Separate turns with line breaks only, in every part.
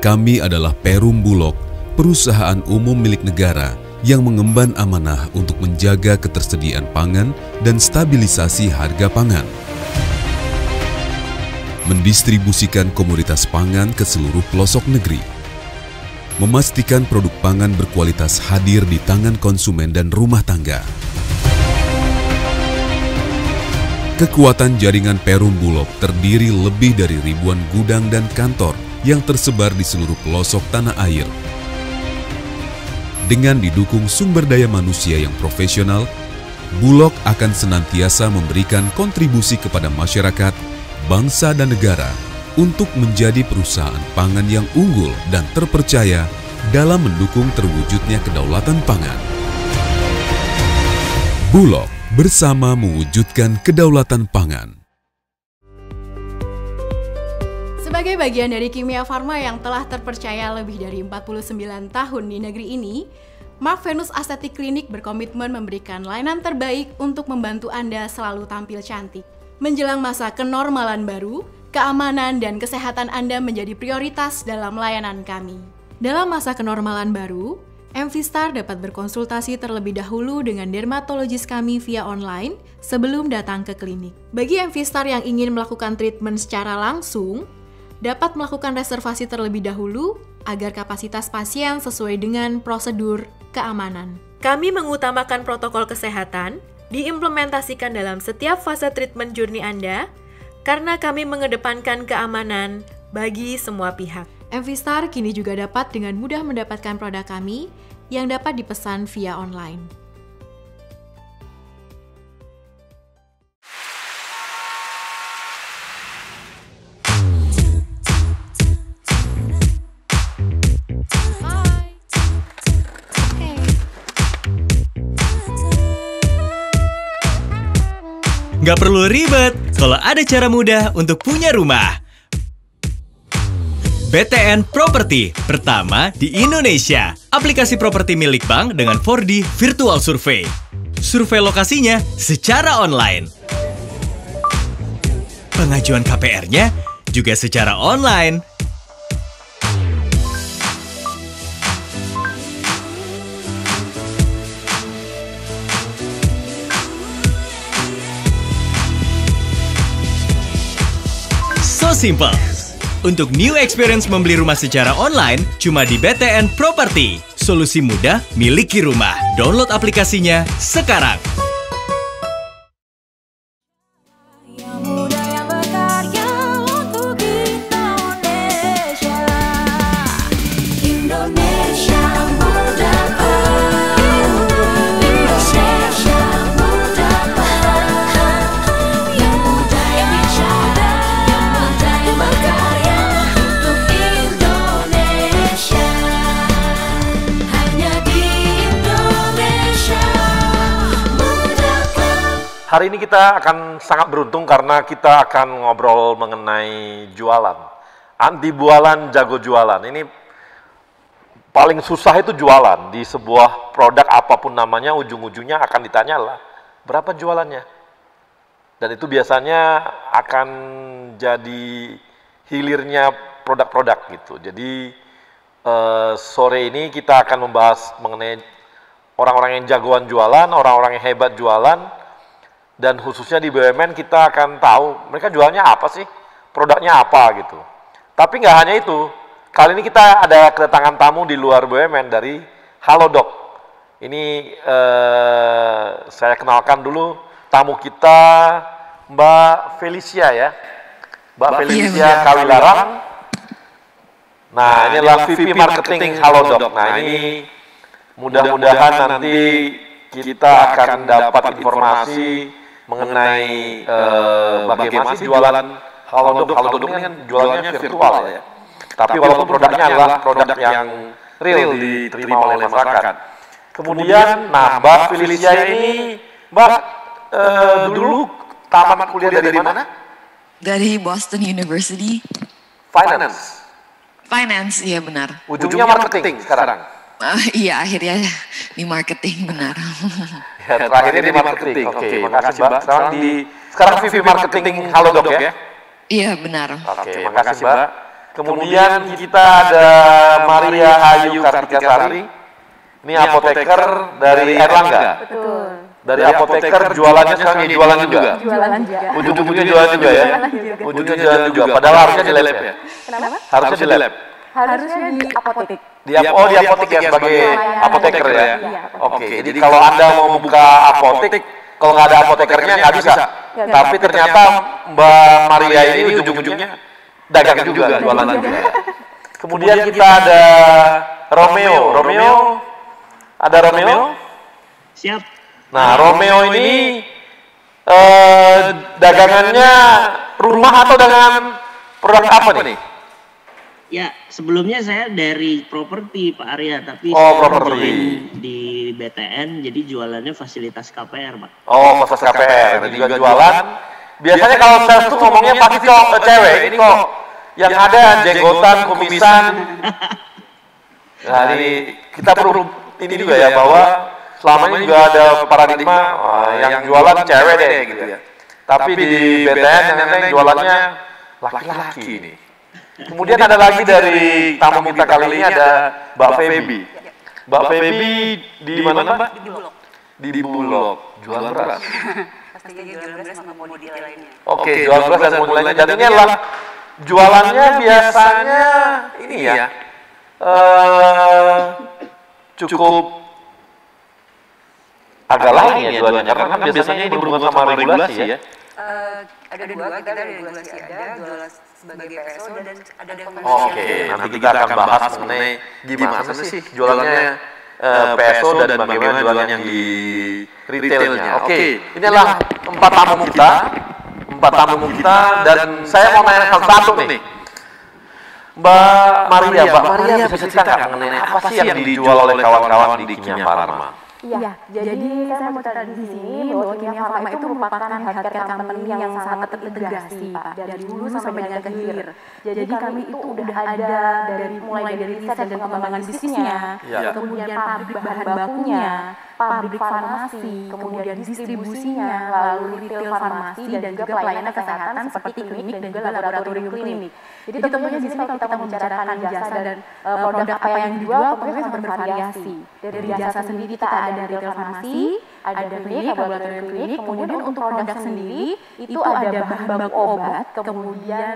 Kami adalah Perum Bulog, perusahaan umum milik negara yang mengemban amanah untuk menjaga ketersediaan pangan dan stabilisasi harga pangan. Mendistribusikan komoditas pangan ke seluruh pelosok negeri. Memastikan produk pangan berkualitas hadir di tangan konsumen dan rumah tangga. Kekuatan jaringan Perum Bulog terdiri lebih dari ribuan gudang dan kantor yang tersebar di seluruh pelosok tanah air. Dengan didukung sumber daya manusia yang profesional, Bulog akan senantiasa memberikan kontribusi kepada masyarakat, bangsa dan negara untuk menjadi perusahaan pangan yang unggul dan terpercaya dalam mendukung terwujudnya kedaulatan pangan. Bulog bersama mewujudkan kedaulatan pangan.
Sebagai bagian dari Kimia Farma yang telah terpercaya lebih dari 49 tahun di negeri ini, Mark Venus Aesthetic Clinic berkomitmen memberikan layanan terbaik untuk membantu Anda selalu tampil cantik. Menjelang masa kenormalan baru, keamanan dan kesehatan Anda menjadi prioritas dalam layanan kami. Dalam masa kenormalan baru, MV-Star dapat berkonsultasi terlebih dahulu dengan dermatologis kami via online sebelum datang ke klinik. Bagi MV-Star yang ingin melakukan treatment secara langsung, dapat melakukan reservasi terlebih dahulu agar kapasitas pasien sesuai dengan prosedur keamanan. Kami mengutamakan protokol kesehatan, diimplementasikan dalam setiap fase treatment journey Anda, karena kami mengedepankan keamanan bagi semua pihak. MV-Star kini juga dapat dengan mudah mendapatkan produk kami yang dapat dipesan via online.
Nggak perlu ribet kalau ada cara mudah untuk punya rumah. BTN Property pertama di Indonesia. Aplikasi properti milik bank dengan 4D Virtual Survey. Survei lokasinya secara online. Pengajuan KPR-nya juga secara online. So simple. Untuk new experience membeli rumah secara online, cuma di BTN Property. Solusi mudah, miliki rumah. Download aplikasinya sekarang.
Hari ini kita akan sangat beruntung karena kita akan ngobrol mengenai jualan. Anti bualan, jago jualan. Ini paling susah itu jualan. Di sebuah produk apapun namanya, ujung-ujungnya akan ditanya lah, berapa jualannya? Dan itu biasanya akan jadi hilirnya produk-produk gitu. Jadi sore ini kita akan membahas mengenai orang-orang yang jagoan jualan, orang-orang yang hebat jualan. Dan khususnya di BUMN kita akan tahu mereka jualnya apa sih, produknya apa gitu. Tapi nggak hanya itu, kali ini kita ada kedatangan tamu di luar BUMN dari Halodoc. Ini saya kenalkan dulu tamu kita, Mbak Felicia ya, Mbak Felicia Kawilarang. Nah ini adalah VP Marketing Halodoc. Nah ini mudah-mudahan nanti kita akan dapat informasi mengenai bagaimana sih jualan Halodoc. Halodoc ini kan jualannya virtual ya. Tapi walaupun produknya adalah produk yang real diterima oleh masyarakat. Kemudian, nah Mbak Felicia ini, Mbak dulu tamat kuliah dari mana?
Dari Boston University.
Finance.
Finance, iya benar.
Ujungnya marketing sekarang.
Iya, akhirnya di marketing, benar.
Ya, terakhirnya di marketing. Oke, makasih Mbak. Sekarang VP Marketing Halodoc ya?
Iya, benar.
Oke, makasih Mbak. Kemudian kita ada Maria Ayu Kartikasari. Ini apoteker dari Erlangga.
Betul.
Dari apoteker jualannya sekarang ini jualan juga.
Jualan juga.
Ujung-ujungnya jualan juga ya. Ujungnya jualan juga. Padahal harusnya di lab ya.
Kenapa?
Harusnya di lab.
Harusnya di apotek.
Di apotek ya sebagai apoteker ya.
Iya,
Oke. Jadi kalau Anda mau buka apotek, kalau nggak ada apotekernya nggak bisa. Tapi ternyata Mbak Maria ini ujung-ujungnya dagang juga, jualan juga. Kemudian kita ada Romeo. Ada Romeo?
Siap.
Nah, Romeo ini dagangannya rumah atau dagangan produk apa nih?
Ya, sebelumnya saya dari properti Pak Arya, tapi
Oh,
saya
properti.
join di BTN, jadi jualannya fasilitas KPR, Pak.
Oh, fasilitas KPR, dan juga jualan. Biasanya kalau sales tuh ngomongnya pasti kok cewek, ini kok yang ada jenggotan, kumisan. Nah, ini kita perlu ini juga ya, bahwa selama ini juga ada paradigma yang jualan cewek deh gitu ya. Tapi di BTN yang jualannya laki-laki ini. Kemudian ada lagi dari tamu kita kali ini ada Mbak Feby. Mbak Feby di mana Mbak? Di Bulog. Jual beras.
Pastinya jual beras sama komoditi lainnya.
Oke, jual beras dan komoditi lainnya. Dan ini adalah jualannya biasanya ini ya, cukup agak lain ya jualannya. Karena kan biasanya ini berhubungan sama regulasi ya.
Ada dua, kita ada regulasi ada, jual sebagai PSO dan ada
Oke, nanti kita akan bahas mengenai gimana sih jualannya PSO dan bagaimana jualan yang di retailnya. Oke, ini adalah empat tamu kita dan saya mau nanya satu nih. Mbak Maria bisa cerita nggak mengenai apa sih yang dijual oleh kawan-kawan di Kimia Farma?
Iya, jadi saya mau cerita di sini bahwa Kimia Farma itu merupakan healthcare company yang sangat terintegrasi, Pak, dari hulu sampai dengan ke hilir. Jadi kami itu udah ada mulai dari riset dan pengembangan bisnisnya, kemudian pabrik bahan bakunya, pabrik farmasi, kemudian distribusinya, lalu retail farmasi dan juga pelayanan kesehatan seperti klinik dan juga laboratorium klinik. Jadi tentunya di sini kalau kita membicarakan jasa dan produk apa yang dijual, tentunya sangat bervariasi. Dari jasa sendiri kita ada retail farmasi, ada klinik, laboratorium klinik, kemudian untuk produk sendiri itu ada bahan baku obat, kemudian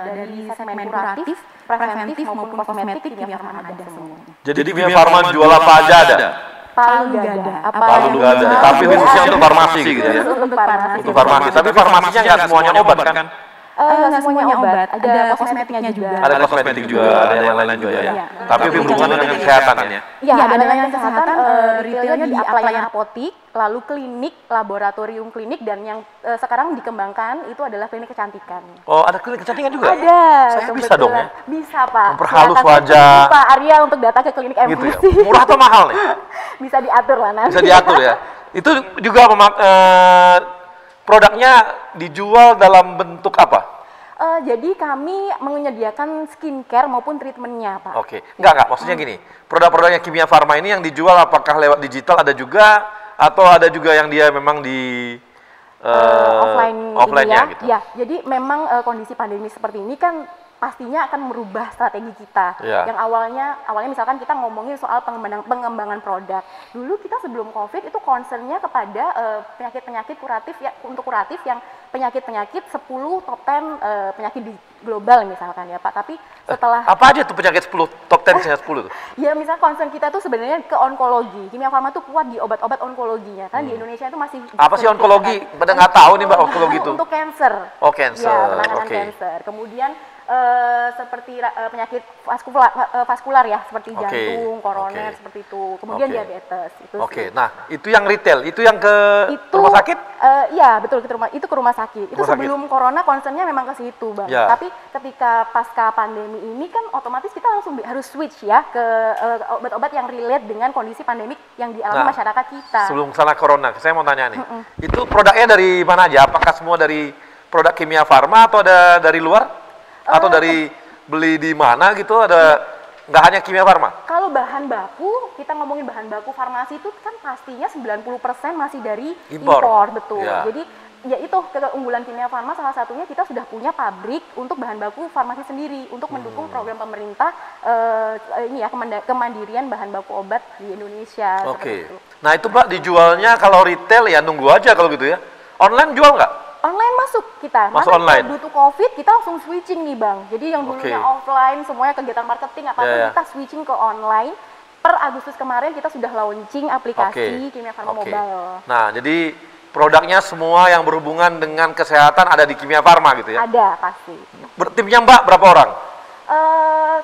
dari segmen kuratif, preventif maupun kosmetik Kimia Farma ada semuanya.
Jadi Kimia Farma jual apa aja ada?
Palu nggak ada.
Palu nggak ada. Tapi khususnya untuk farmasi gitu ya. Untuk farmasi. Tapi farmasinya nggak semuanya obat kan?
Nggak semuanya obat. Ada kosmetiknya juga.
Ada kosmetik juga, ada yang lain juga ya. Tapi berhubungan dengan kesehatan ya.
Iya, ada layanan kesehatan, retailnya di pelayanan apotik, lalu klinik, laboratorium klinik, dan yang sekarang dikembangkan itu adalah klinik kecantikan.
Oh, ada klinik kecantikan juga?
Ada.
Saya bisa dong ya?
Bisa, Pak.
Memperhalus
Silakan
wajah.
Pak Arya untuk datang ke klinik
Gitu
MUC.
ya? Murah atau mahal nih?
Bisa diatur lah nanti.
Bisa diatur ya? Itu juga produknya dijual dalam bentuk apa?
Jadi kami menyediakan skincare maupun treatmentnya, Pak.
Oke, enggak, maksudnya gini, produk-produknya Kimia Farma ini yang dijual apakah lewat digital ada juga, atau ada juga yang dia memang di offline-nya
ya.
gitu?
Ya, jadi memang kondisi pandemi seperti ini kan pastinya akan merubah strategi kita. Yang awalnya misalkan kita ngomongin soal pengembangan produk. Dulu kita sebelum COVID itu concernnya kepada penyakit-penyakit kuratif ya, untuk kuratif yang penyakit-penyakit 10 top 10 penyakit di global misalkan ya, Pak. Tapi setelah
apa aja tuh penyakit 10 top 10 penyakit 10 tuh?
Ya, misal concern kita tuh sebenarnya ke onkologi. Kimia Farma tuh kuat di obat-obat onkologinya. Kan di Indonesia itu masih
apa sih onkologi? Pada nggak tahu nih Mbak onkologi itu.
Untuk cancer.
Oh, cancer.
Ya, penanganan cancer. Kemudian seperti penyakit vaskular ya, seperti jantung, koroner, seperti itu. Kemudian diabetes.
Oke, nah itu yang retail, itu yang ke rumah sakit?
Iya, betul, itu ke rumah sakit. Itu sebelum corona concernnya memang ke situ, Bang.
Ya.
Tapi ketika pasca pandemi ini kan otomatis kita langsung harus switch ya ke obat-obat yang relate dengan kondisi pandemik yang dialami masyarakat kita.
Sebelum sana corona, saya mau tanya nih, itu produknya dari mana aja? Apakah semua dari produk Kimia Farma atau ada dari luar? Atau dari beli di mana gitu, ada nggak hanya Kimia Farma?
Kalau bahan baku, kita ngomongin bahan baku farmasi itu kan pastinya 90% masih dari impor, betul.
Ya.
Jadi ya itu keunggulan Kimia Farma salah satunya kita sudah punya pabrik untuk bahan baku farmasi sendiri untuk mendukung program pemerintah ini ya kemandirian bahan baku obat di Indonesia.
Oke. Nah itu Mbak dijualnya kalau retail ya nunggu aja kalau gitu ya. Online jual nggak?
Online masuk kita.
Masuk online.
Butuh COVID kita langsung switching nih Bang. Jadi yang dulunya offline semuanya kegiatan marketing apapun kita switching ke online. Per Agustus kemarin kita sudah launching aplikasi Kimia Farma Mobile.
Nah jadi produknya semua yang berhubungan dengan kesehatan ada di Kimia Farma gitu ya?
Ada, pasti.
Timnya Mbak berapa orang?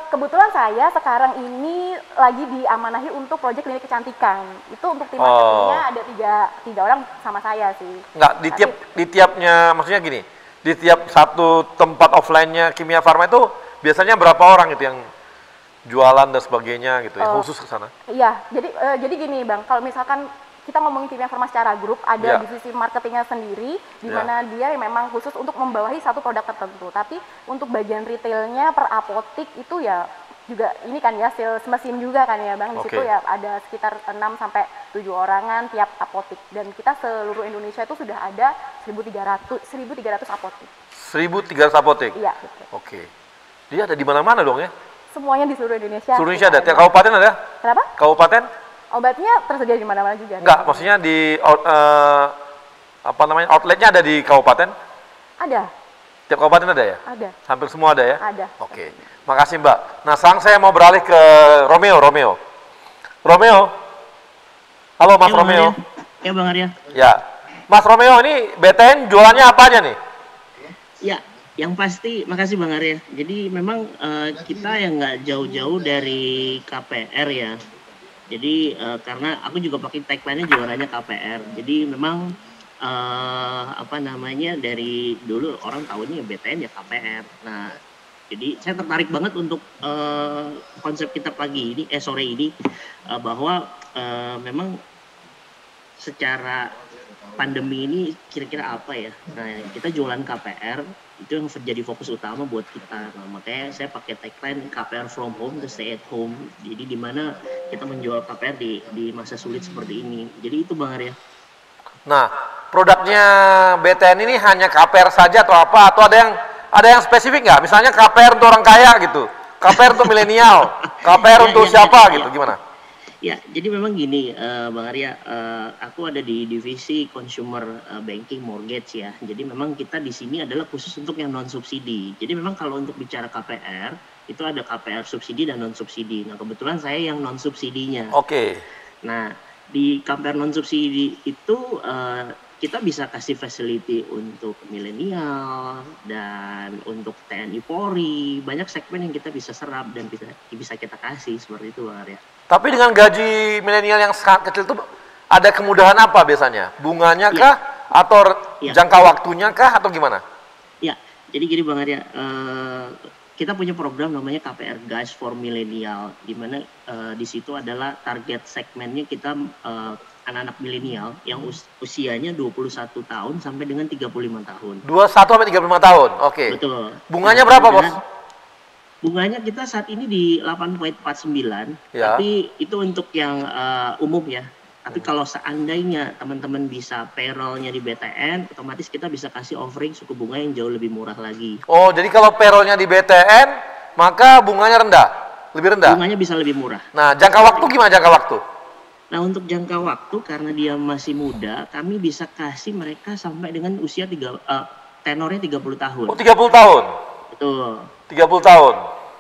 Kebetulan saya sekarang ini lagi diamanahi untuk proyek klinik kecantikan. Itu untuk tim marketingnya ada tiga orang sama saya sih.
Enggak, di tiapnya, maksudnya gini, di tiap satu tempat offline-nya Kimia Farma itu biasanya berapa orang itu yang jualan dan sebagainya gitu ya, khusus ke sana?
Iya, jadi gini Bang, kalau misalkan kita ngomongin Kimia Farma secara grup, ada divisi marketingnya sendiri, di mana dia memang khusus untuk membawahi satu produk tertentu. Tapi untuk bagian retailnya per apotik itu ya juga ini kan ya sales mesin juga kan ya Bang. Di situ ya ada sekitar 6 sampai 7 orangan tiap apotik. Dan kita seluruh Indonesia itu sudah ada 1.300 apotik.
1.300 apotik?
Iya, betul.
Oke. Dia ada di mana-mana dong ya?
Semuanya di seluruh Indonesia.
Seluruh Indonesia ada? Tiap kabupaten ada?
Kenapa?
Kabupaten?
Obatnya tersedia di mana-mana juga.
Enggak, maksudnya di outletnya ada di kabupaten?
Ada.
Tiap kabupaten ada ya?
Ada.
Hampir semua ada ya?
Ada.
Oke. Makasih Mbak. Nah, sekarang saya mau beralih ke Romeo. Halo Mas Romeo.
Ya Bang Arya.
Ya. Mas Romeo, ini BTN jualannya apa aja nih?
Ya, yang pasti, makasih Bang Arya. Jadi memang kita yang nggak jauh-jauh dari KPR ya. Jadi karena aku juga pakai tagline-nya jualannya KPR. Jadi memang dari dulu orang tahunya BTN ya KPR. Nah, jadi saya tertarik banget untuk konsep kita sore ini bahwa memang secara pandemi ini kira-kira apa ya. Nah, kita jualan KPR itu yang menjadi fokus utama buat kita. Nah, makanya saya pakai tagline KPR from home to stay at home. Jadi di mana kita menjual KPR di masa sulit seperti ini. Jadi itu Bang Arya.
Nah, produknya BTN ini hanya KPR saja atau apa? Atau ada yang spesifik nggak? Misalnya KPR untuk orang kaya gitu, KPR untuk milenial, KPR untuk siapa gitu, gimana?
Ya, jadi memang gini Bang Arya, aku ada di divisi consumer banking mortgage ya. Jadi memang kita di sini adalah khusus untuk yang non subsidi. Jadi memang kalau untuk bicara KPR itu ada KPR subsidi dan non subsidi. Nah kebetulan saya yang non subsidinya.
Oke.
Nah di KPR non subsidi itu kita bisa kasih facility untuk milenial dan untuk TNI Polri. Banyak segmen yang kita bisa serap dan bisa kita kasih seperti itu Bang Arya.
Tapi dengan gaji milenial yang sangat kecil itu ada kemudahan apa biasanya? Bunganya kah? Atau jangka waktunya kah? Atau gimana?
Ya, jadi gini Bang Arya, kita punya program namanya KPR Guys for Millennial, di mana di situ adalah target segmennya kita anak-anak milenial yang usianya 21 tahun sampai dengan 35 tahun. 21
sampai 35 tahun, oke.
Betul.
Bunganya berapa Bos?
Bunganya kita saat ini di 8,49, tapi itu untuk yang umum ya. Tapi kalau seandainya teman-teman bisa payroll-nya di BTN, otomatis kita bisa kasih offering suku bunga yang jauh lebih murah lagi.
Oh, jadi kalau payroll-nya di BTN, maka bunganya rendah? Lebih rendah?
Bunganya bisa lebih murah.
Nah, jangka waktu gimana jangka waktu?
Nah, untuk jangka waktu, karena dia masih muda, kami bisa kasih mereka sampai dengan usia tenornya 30 tahun.
Oh, 30 tahun?
Betul.
30 tahun?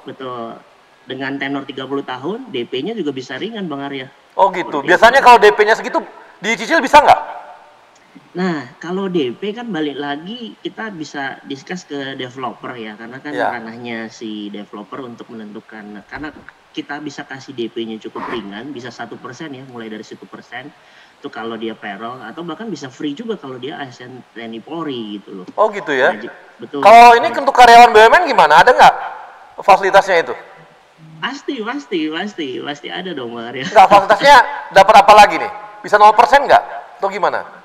Betul. Dengan tenor 30 tahun, DP-nya juga bisa ringan Bang Arya.
Oh gitu. Biasanya kalau DP-nya segitu, dicicil bisa nggak?
Nah, kalau DP kan balik lagi, kita bisa discuss ke developer ya. Karena kan ranahnya si developer untuk menentukan. Karena kita bisa kasih DP-nya cukup ringan, bisa 1% ya, mulai dari 1%. Itu kalau dia payroll, atau bahkan bisa free juga kalau dia ASN TNI Polri gitu loh.
Oh gitu ya?
Nah, betul.
Kalau ini untuk karyawan BUMN gimana? Ada nggak fasilitasnya itu?
Pasti ada dong Bang Arya.
Nggak, fasilitasnya dapat apa lagi nih? Bisa 0% nggak? Atau gimana?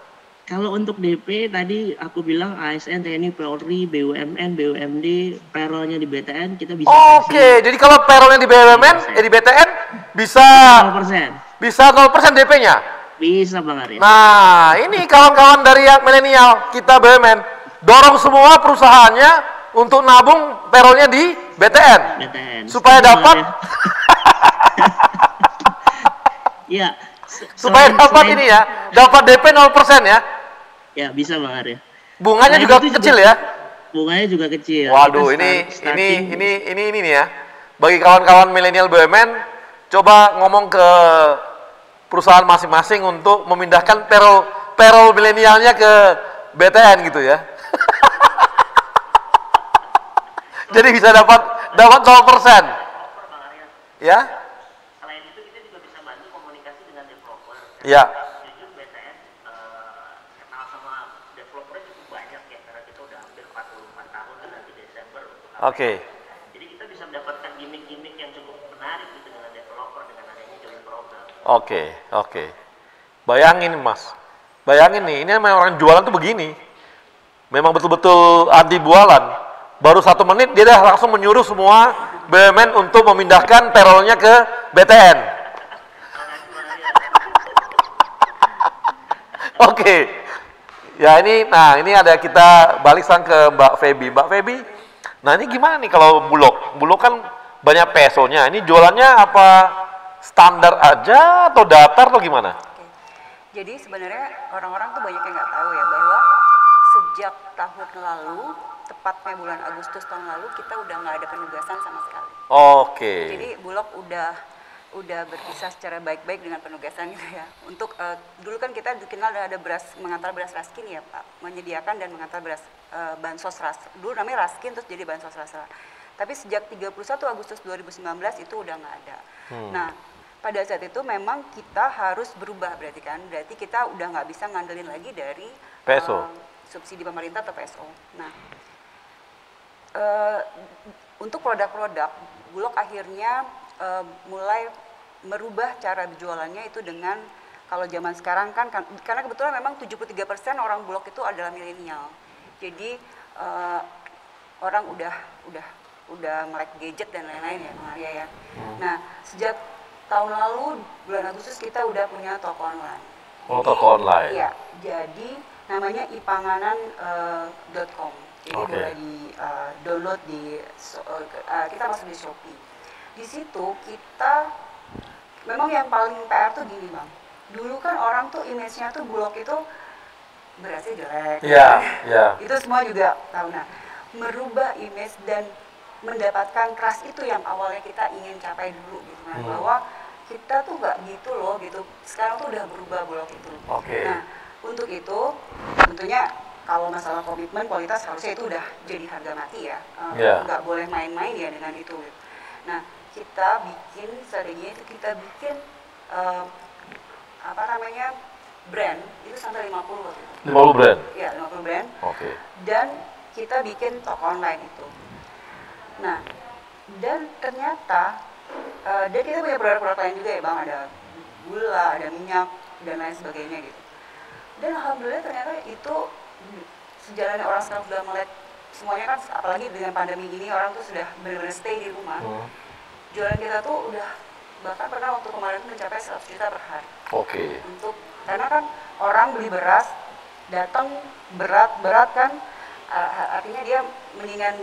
Kalau untuk DP tadi aku bilang ASN, TNI, Polri, BUMN, BUMD, payroll-nya di BTN kita bisa
Oke, jadi kalau payroll-nya di BUMN, di BTN bisa
0%.
Bisa 0% DP-nya?
Bisa Bang Arya.
Nah, ini kawan-kawan dari yang milenial, kita BUMN, dorong semua perusahaannya untuk nabung payroll-nya di BTN.
BTN.
Supaya dapat
Iya.
supaya dapat ini ya, dapat DP 0% ya.
Ya, bisa Bang Arya.
Bunganya
Selain
juga
itu
kecil ya.
Bunganya juga kecil.
Waduh,
Kita
ini nih ya. Bagi kawan-kawan milenial BUMN, coba ngomong ke perusahaan masing-masing untuk memindahkan payroll milenialnya ke BTN gitu ya. Jadi bisa dapat 0%. Ya?
Selain itu kita juga bisa bantu komunikasi dengan developer.
Ya.
Jujur BTN kenal sama developernya cukup banyak ya, karena kita udah hampir 44 tahun kan nanti Desember untuk
Oke.
Jadi kita bisa mendapatkan gimmick-gimmick yang cukup menarik gitu dengan developer dengan adanya join program.
Oke. Bayangin Mas. Bayangin nih, ini memang orang jualan tuh begini. Memang betul-betul anti bualan. Baru 1 menit dia dah langsung menyuruh semua BUMN untuk memindahkan payroll-nya ke BTN. Oke. Ya ini ada kita balik sang ke Mbak Feby. Mbak Feby, nah ini gimana nih kalau Bulog? Bulog kan banyak pesonya. Ini jualannya apa standar aja atau datar atau gimana?
Jadi sebenarnya orang-orang tuh banyak yang nggak tahu ya bahwa sejak tahun lalu, tepatnya bulan Agustus tahun lalu, kita udah nggak ada penugasan sama sekali.
Oke.
Jadi Bulog udah berpisah secara baik-baik dengan penugasan gitu ya. Untuk dulu kan kita dikenal ada mengantar beras raskin ya Pak, menyediakan dan mengantar beras bansos dulu namanya raskin terus jadi bansos rasa. Tapi sejak 31 Agustus 2019 itu udah nggak ada. Nah, pada saat itu memang kita harus berubah berarti kita udah nggak bisa ngandelin lagi dari
PSO.
Subsidi pemerintah atau PSO. Nah, untuk produk-produk Bulog akhirnya mulai merubah cara berjualannya itu dengan kalau zaman sekarang kan karena kebetulan memang 73% orang Bulog itu adalah milenial. Jadi orang udah melek gadget dan lain-lain ya Bang Arya ya. Nah, sejak tahun lalu bulan Agustus kita udah punya toko online.
Toko online.
Iya, jadi namanya ipanganan.com. Jadi boleh di download kita masuk di Shopee. Di situ kita memang yang paling PR tuh gini Bang. Dulu kan orang tuh image-nya tuh Bulog itu berasnya jelek.
Iya.
Itu semua juga tahu. Nah, merubah image dan mendapatkan trust itu yang awalnya kita ingin capai dulu gitu kan. Bahwa kita tuh nggak gitu loh gitu. Sekarang tuh udah berubah Bulog itu.
Oke.
Nah, untuk itu tentunya kalau masalah komitmen kualitas harusnya itu udah jadi harga mati ya. Nggak boleh main-main ya dengan itu. Nah, kita bikin strateginya itu kita bikin brand itu sampai 50 waktu itu.
50 brand?
Iya, 50 brand.
Oke.
Dan kita bikin toko online itu. Nah, dan ternyata dan kita punya produk-produk lain juga ya Bang, ada gula, ada minyak dan lain sebagainya gitu. Dan alhamdulillah ternyata itu sejalannya orang sekarang sudah melihat semuanya kan, apalagi dengan pandemi ini orang tuh sudah benar-benar stay di rumah. Jualan kita tuh udah bahkan pernah waktu kemarin mencapai 100 juta per hari.
Oke.
Karena kan orang beli beras datang berat kan, artinya dia mendingan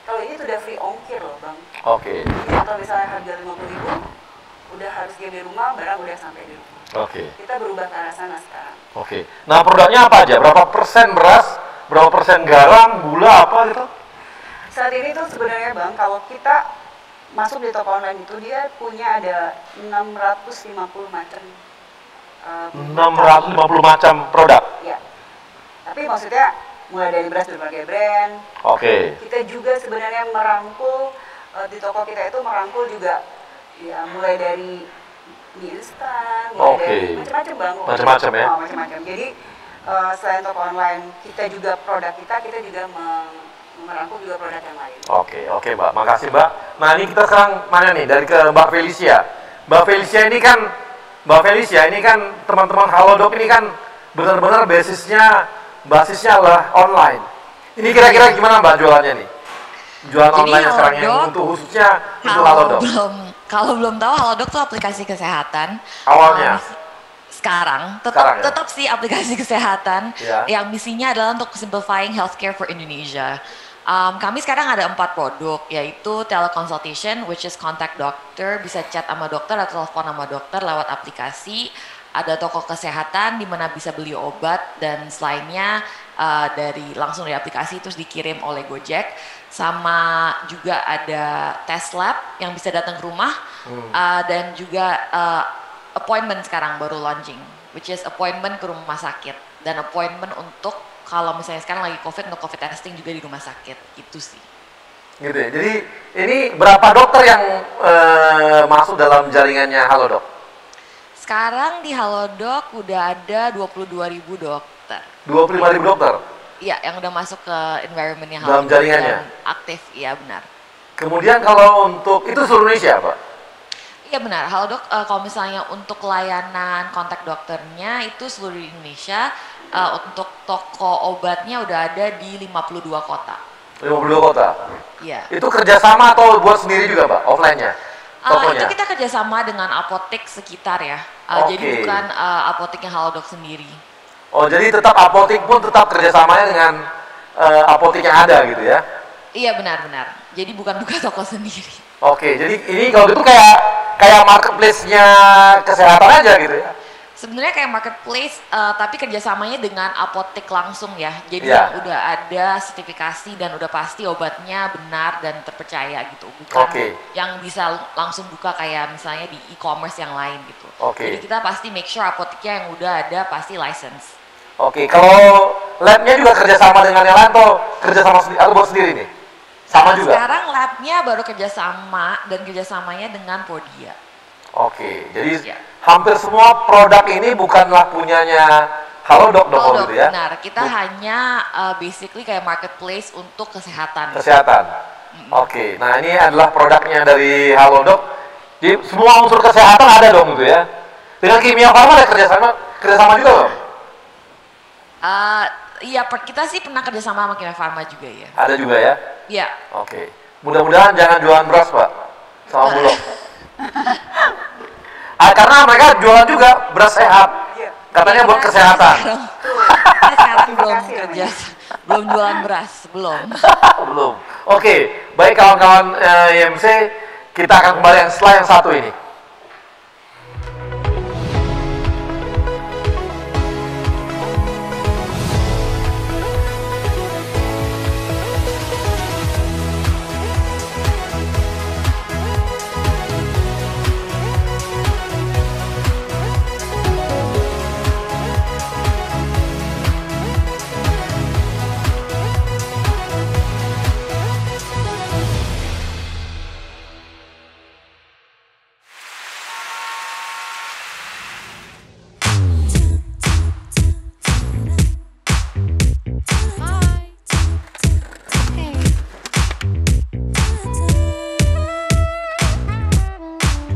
kalau ini tuh udah free ongkir loh Bang.
Oke.
Jadi kalau misalnya harga 50.000 udah harus dia di rumah, barang udah sampai di rumah.
Oke.
Kita berubah ke arah sana sekarang.
Oke. Nah, produknya apa aja? Berapa persen beras, berapa persen garam, gula apa gitu?
Saat ini tuh sebenarnya Bang, kalau kita masuk di toko online itu dia punya ada 650 macam
650 macam produk.
Ya. Tapi maksudnya mulai dari beras berbagai brand.
Oke.
Kita juga sebenarnya merangkul di toko kita itu merangkul juga ya mulai dari mie instan, mulai dari macam-macam Bang.
Macam-macam ya.
Macam-macam. Jadi selain toko online, kita juga produk kita juga merangkul juga produk yang lain.
Oke Mbak, makasih Mbak. Nah ini kita sekarang mana nih, dari ke Mbak Felicia. Mbak Felicia ini kan teman-teman Halodoc ini kan benar-benar basisnya adalah online. Ini kira-kira gimana Mbak jualannya nih? Jualan online sekarang yang untuk khususnya untuk Halodoc.
Kalau belum tahu, Halodoc tuh aplikasi kesehatan.
Awalnya?
sekarang
Sekarang ya?
tetap sih aplikasi kesehatan
Ya.
yang misinya adalah untuk simplifying healthcare for Indonesia. Kami sekarang ada 4 produk, yaitu teleconsultation, which is contact dokter, bisa chat sama dokter atau telepon sama dokter lewat aplikasi. Ada toko kesehatan di mana bisa beli obat dan selainnya langsung dari aplikasi terus dikirim oleh Gojek. Sama juga ada test lab yang bisa datang ke rumah dan juga appointment sekarang baru launching, which is appointment ke rumah sakit dan appointment untuk kalau misalnya sekarang lagi COVID, untuk COVID testing juga di rumah sakit, itu sih.
Gitu ya. Jadi ini berapa dokter yang masuk dalam jaringannya Halodoc?
Sekarang di Halodoc udah ada 22.000 dokter.
25.000 dokter?
Iya, yang udah masuk ke environment-nya
Dalam
Halodoc
jaringannya?
dan aktif, iya benar.
Kemudian kalau untuk, itu seluruh Indonesia Pak?
Iya benar, Halodoc kalau misalnya untuk layanan kontak dokternya itu seluruh Indonesia, untuk toko obatnya udah ada di 52 kota.
52 kota?
Iya.
Itu kerjasama atau buat sendiri juga Pak, offline-nya? Tokonya?
Itu kita kerjasama dengan apotek sekitar ya,
Oke.
jadi bukan apoteknya Halodoc sendiri.
Oh, jadi tetap apotek pun tetap kerjasamanya dengan apotek yang ada gitu ya?
Iya benar-benar, jadi bukan buka toko sendiri.
Oke, jadi ini kalau gitu kayak marketplace-nya kesehatan aja gitu ya?
Sebenarnya kayak marketplace, tapi kerjasamanya dengan apotek langsung ya. Jadi
Iya.
yang udah ada sertifikasi dan udah pasti obatnya benar dan terpercaya gitu. Bukan
Oke.
yang bisa langsung buka kayak misalnya di e-commerce yang lain gitu.
Oke.
Jadi kita pasti make sure apoteknya yang udah ada pasti license.
Oke, kalau labnya juga kerjasama dengan yang lain atau kerjasama sendiri atau buat sendiri nih? Sama juga?
Sekarang labnya baru kerjasama dan kerjasamanya dengan Podia.
Oke, jadi
Iya.
hampir semua produk ini bukanlah punyanya Halodoc dong kalau
Halodoc,
gitu ya?
benar. Kita hanya basically kayak marketplace untuk kesehatan.
Kesehatan. Oke, nah ini adalah produknya dari Halodoc. Jadi semua unsur kesehatan ada dong gitu ya? Dengan Kimia Farma ada kerjasama juga dong?
Iya, kita sih pernah kerjasama sama Kimia Farma juga ya.
Ada juga ya?
Iya.
Oke. Mudah-mudahan jangan jualan beras Pak, sama Bulog. Karena mereka jualan juga beras sehat. Katanya buat kesehatan.
Sekarang belum kerja, belum jualan beras, belum.
Belum. Oke, baik kawan-kawan IMC, kita akan kembali setelah yang satu ini.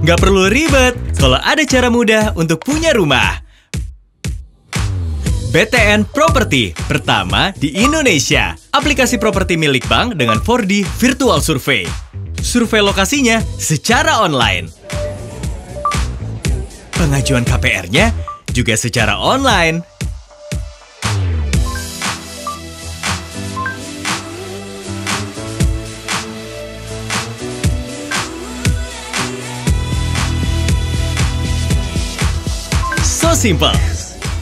Nggak perlu ribet kalau ada cara mudah untuk punya rumah. BTN Property, pertama di Indonesia. Aplikasi properti milik bank dengan 4D Virtual Survey. Survei lokasinya secara online. Pengajuan KPR-nya juga secara online. So simple.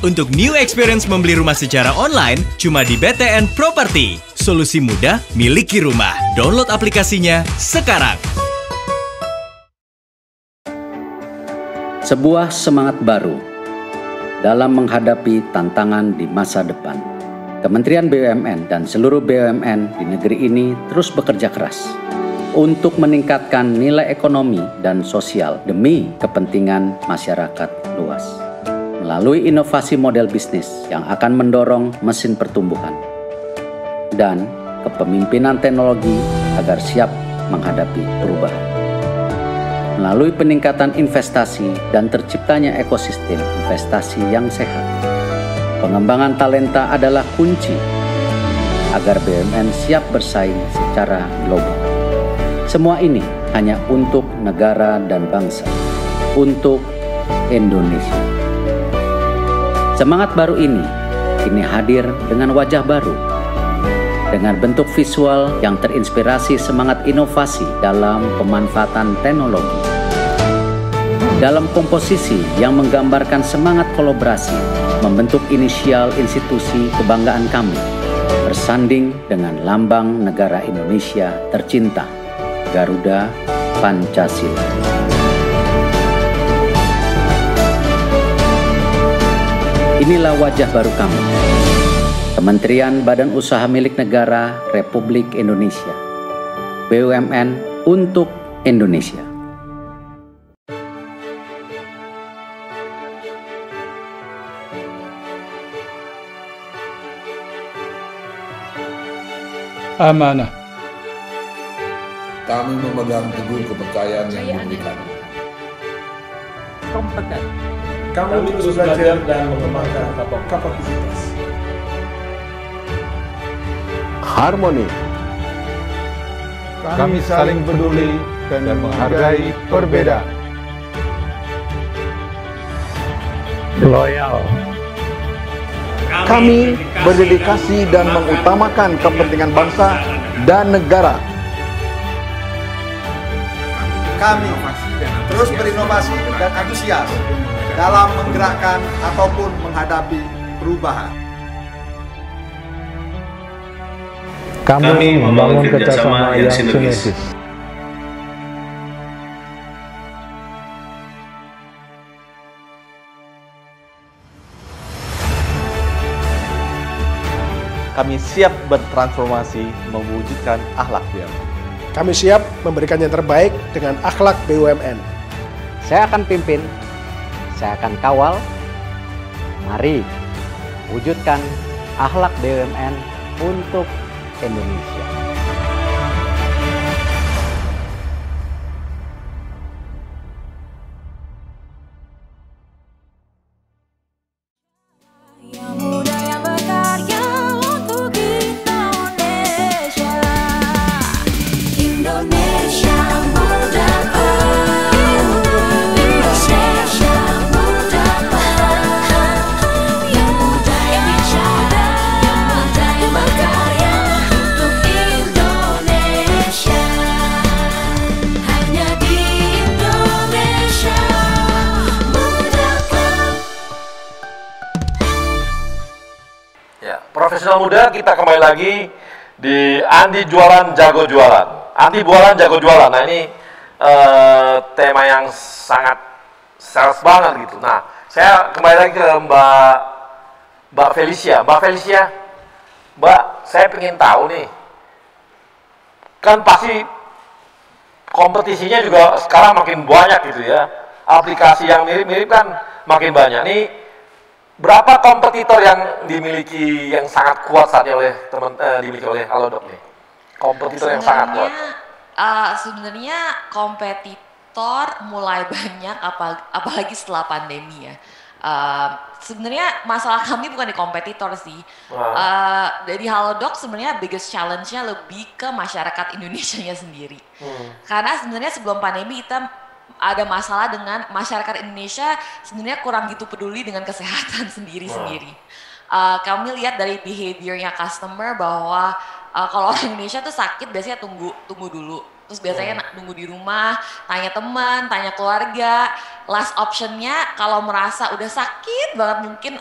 Untuk new experience membeli rumah secara online, cuma di BTN Property. Solusi mudah, miliki rumah. Download aplikasinya sekarang.
Sebuah semangat baru dalam menghadapi tantangan di masa depan. Kementerian BUMN dan seluruh BUMN di negeri ini terus bekerja keras untuk meningkatkan nilai ekonomi dan sosial demi kepentingan masyarakat luas. Melalui inovasi model bisnis yang akan mendorong mesin pertumbuhan dan kepemimpinan teknologi agar siap menghadapi perubahan. Melalui peningkatan investasi dan terciptanya ekosistem investasi yang sehat, pengembangan talenta adalah kunci agar BUMN siap bersaing secara global. Semua ini hanya untuk negara dan bangsa, untuk Indonesia. Semangat baru ini kini hadir dengan wajah baru, dengan bentuk visual yang terinspirasi semangat inovasi dalam pemanfaatan teknologi, dalam komposisi yang menggambarkan semangat kolaborasi, membentuk inisial institusi kebanggaan kami, bersanding dengan lambang negara Indonesia tercinta, Garuda Pancasila. Inilah wajah baru kami, Kementerian Badan Usaha Milik Negara Republik Indonesia, BUMN untuk Indonesia.
Amanah.
Kami memegang teguh kepercayaan yang diberikan.
Kompeten.
Kami terus belajar dan mengembangkan kapasitas.
Harmoni.
Kami saling peduli dan menghargai perbedaan.
Loyal.
Kami berdedikasi dan mengutamakan kepentingan bangsa dan negara.
Kami terus berinovasi dan antusias dalam menggerakkan ataupun menghadapi perubahan.
Kami membangun kerjasama yang sinergis.
Kami siap bertransformasi mewujudkan akhlak BUMN.
Kami siap memberikan yang terbaik dengan akhlak BUMN.
Saya akan pimpin, saya akan kawal. Mari wujudkan akhlak BUMN untuk Indonesia.
Profesional muda, kita kembali lagi di Andi Jualan Jago Jualan. Andi Jualan Jago Jualan. Nah ini tema yang sangat sales banget gitu. Nah saya kembali lagi ke Mbak Felicia. Mbak Felicia, Mbak, saya pengen tahu nih, kan pasti kompetisinya juga sekarang makin banyak gitu ya. Aplikasi yang mirip-mirip kan makin banyak nih. Berapa kompetitor yang dimiliki yang sangat kuat saat ini oleh dimiliki oleh Halodoc nih? Kompetitor yang sangat kuat.
Sebenarnya kompetitor mulai banyak apalagi setelah pandemi ya. Sebenarnya masalah kami bukan di kompetitor sih. Dari Halodoc sebenarnya biggest challenge-nya lebih ke masyarakat Indonesianya sendiri. Karena sebenarnya sebelum pandemi kita ada masalah dengan masyarakat Indonesia sebenarnya kurang gitu peduli dengan kesehatan sendiri-sendiri. Kami lihat dari behaviornya customer bahwa kalau orang Indonesia tuh sakit biasanya tunggu dulu. Terus biasanya nunggu di rumah, tanya teman, tanya keluarga. Last optionnya kalau merasa udah sakit banget mungkin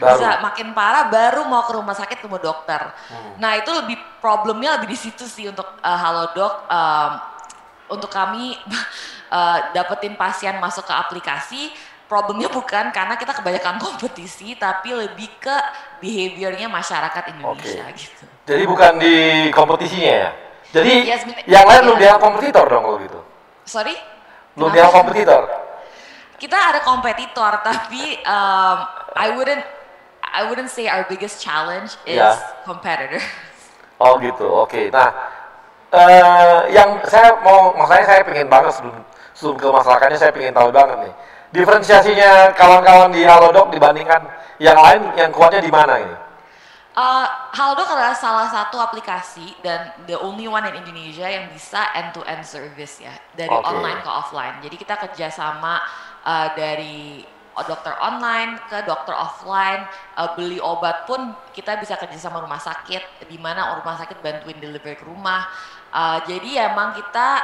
bisa makin parah baru mau ke rumah sakit ketemu dokter. Nah itu problemnya lebih di situ sih untuk Halodoc. Untuk kami dapetin pasien masuk ke aplikasi, problemnya bukan karena kita kebanyakan kompetisi, tapi lebih ke behaviornya masyarakat Indonesia gitu.
Jadi bukan di kompetisinya ya? Jadi yang lain belum dianggap kompetitor dong kalau gitu?
Sorry?
Belum dianggap kompetitor?
Kita ada kompetitor, tapi I wouldn't say our biggest challenge is competitor.
Oh gitu, oke. Nah, yang maksudnya saya pengen banget sebelum ke masyarakatnya saya pengen tahu banget nih. Diferensiasinya kawan-kawan di Halodoc dibandingkan yang lain, yang kuatnya di mana ini?
Halodoc adalah salah satu aplikasi dan the only one in Indonesia yang bisa end-to-end service ya, dari online ke offline. Jadi kita kerjasama dari dokter online ke dokter offline, beli obat pun kita bisa kerja sama rumah sakit, di mana rumah sakit bantuin deliver ke rumah. Jadi emang kita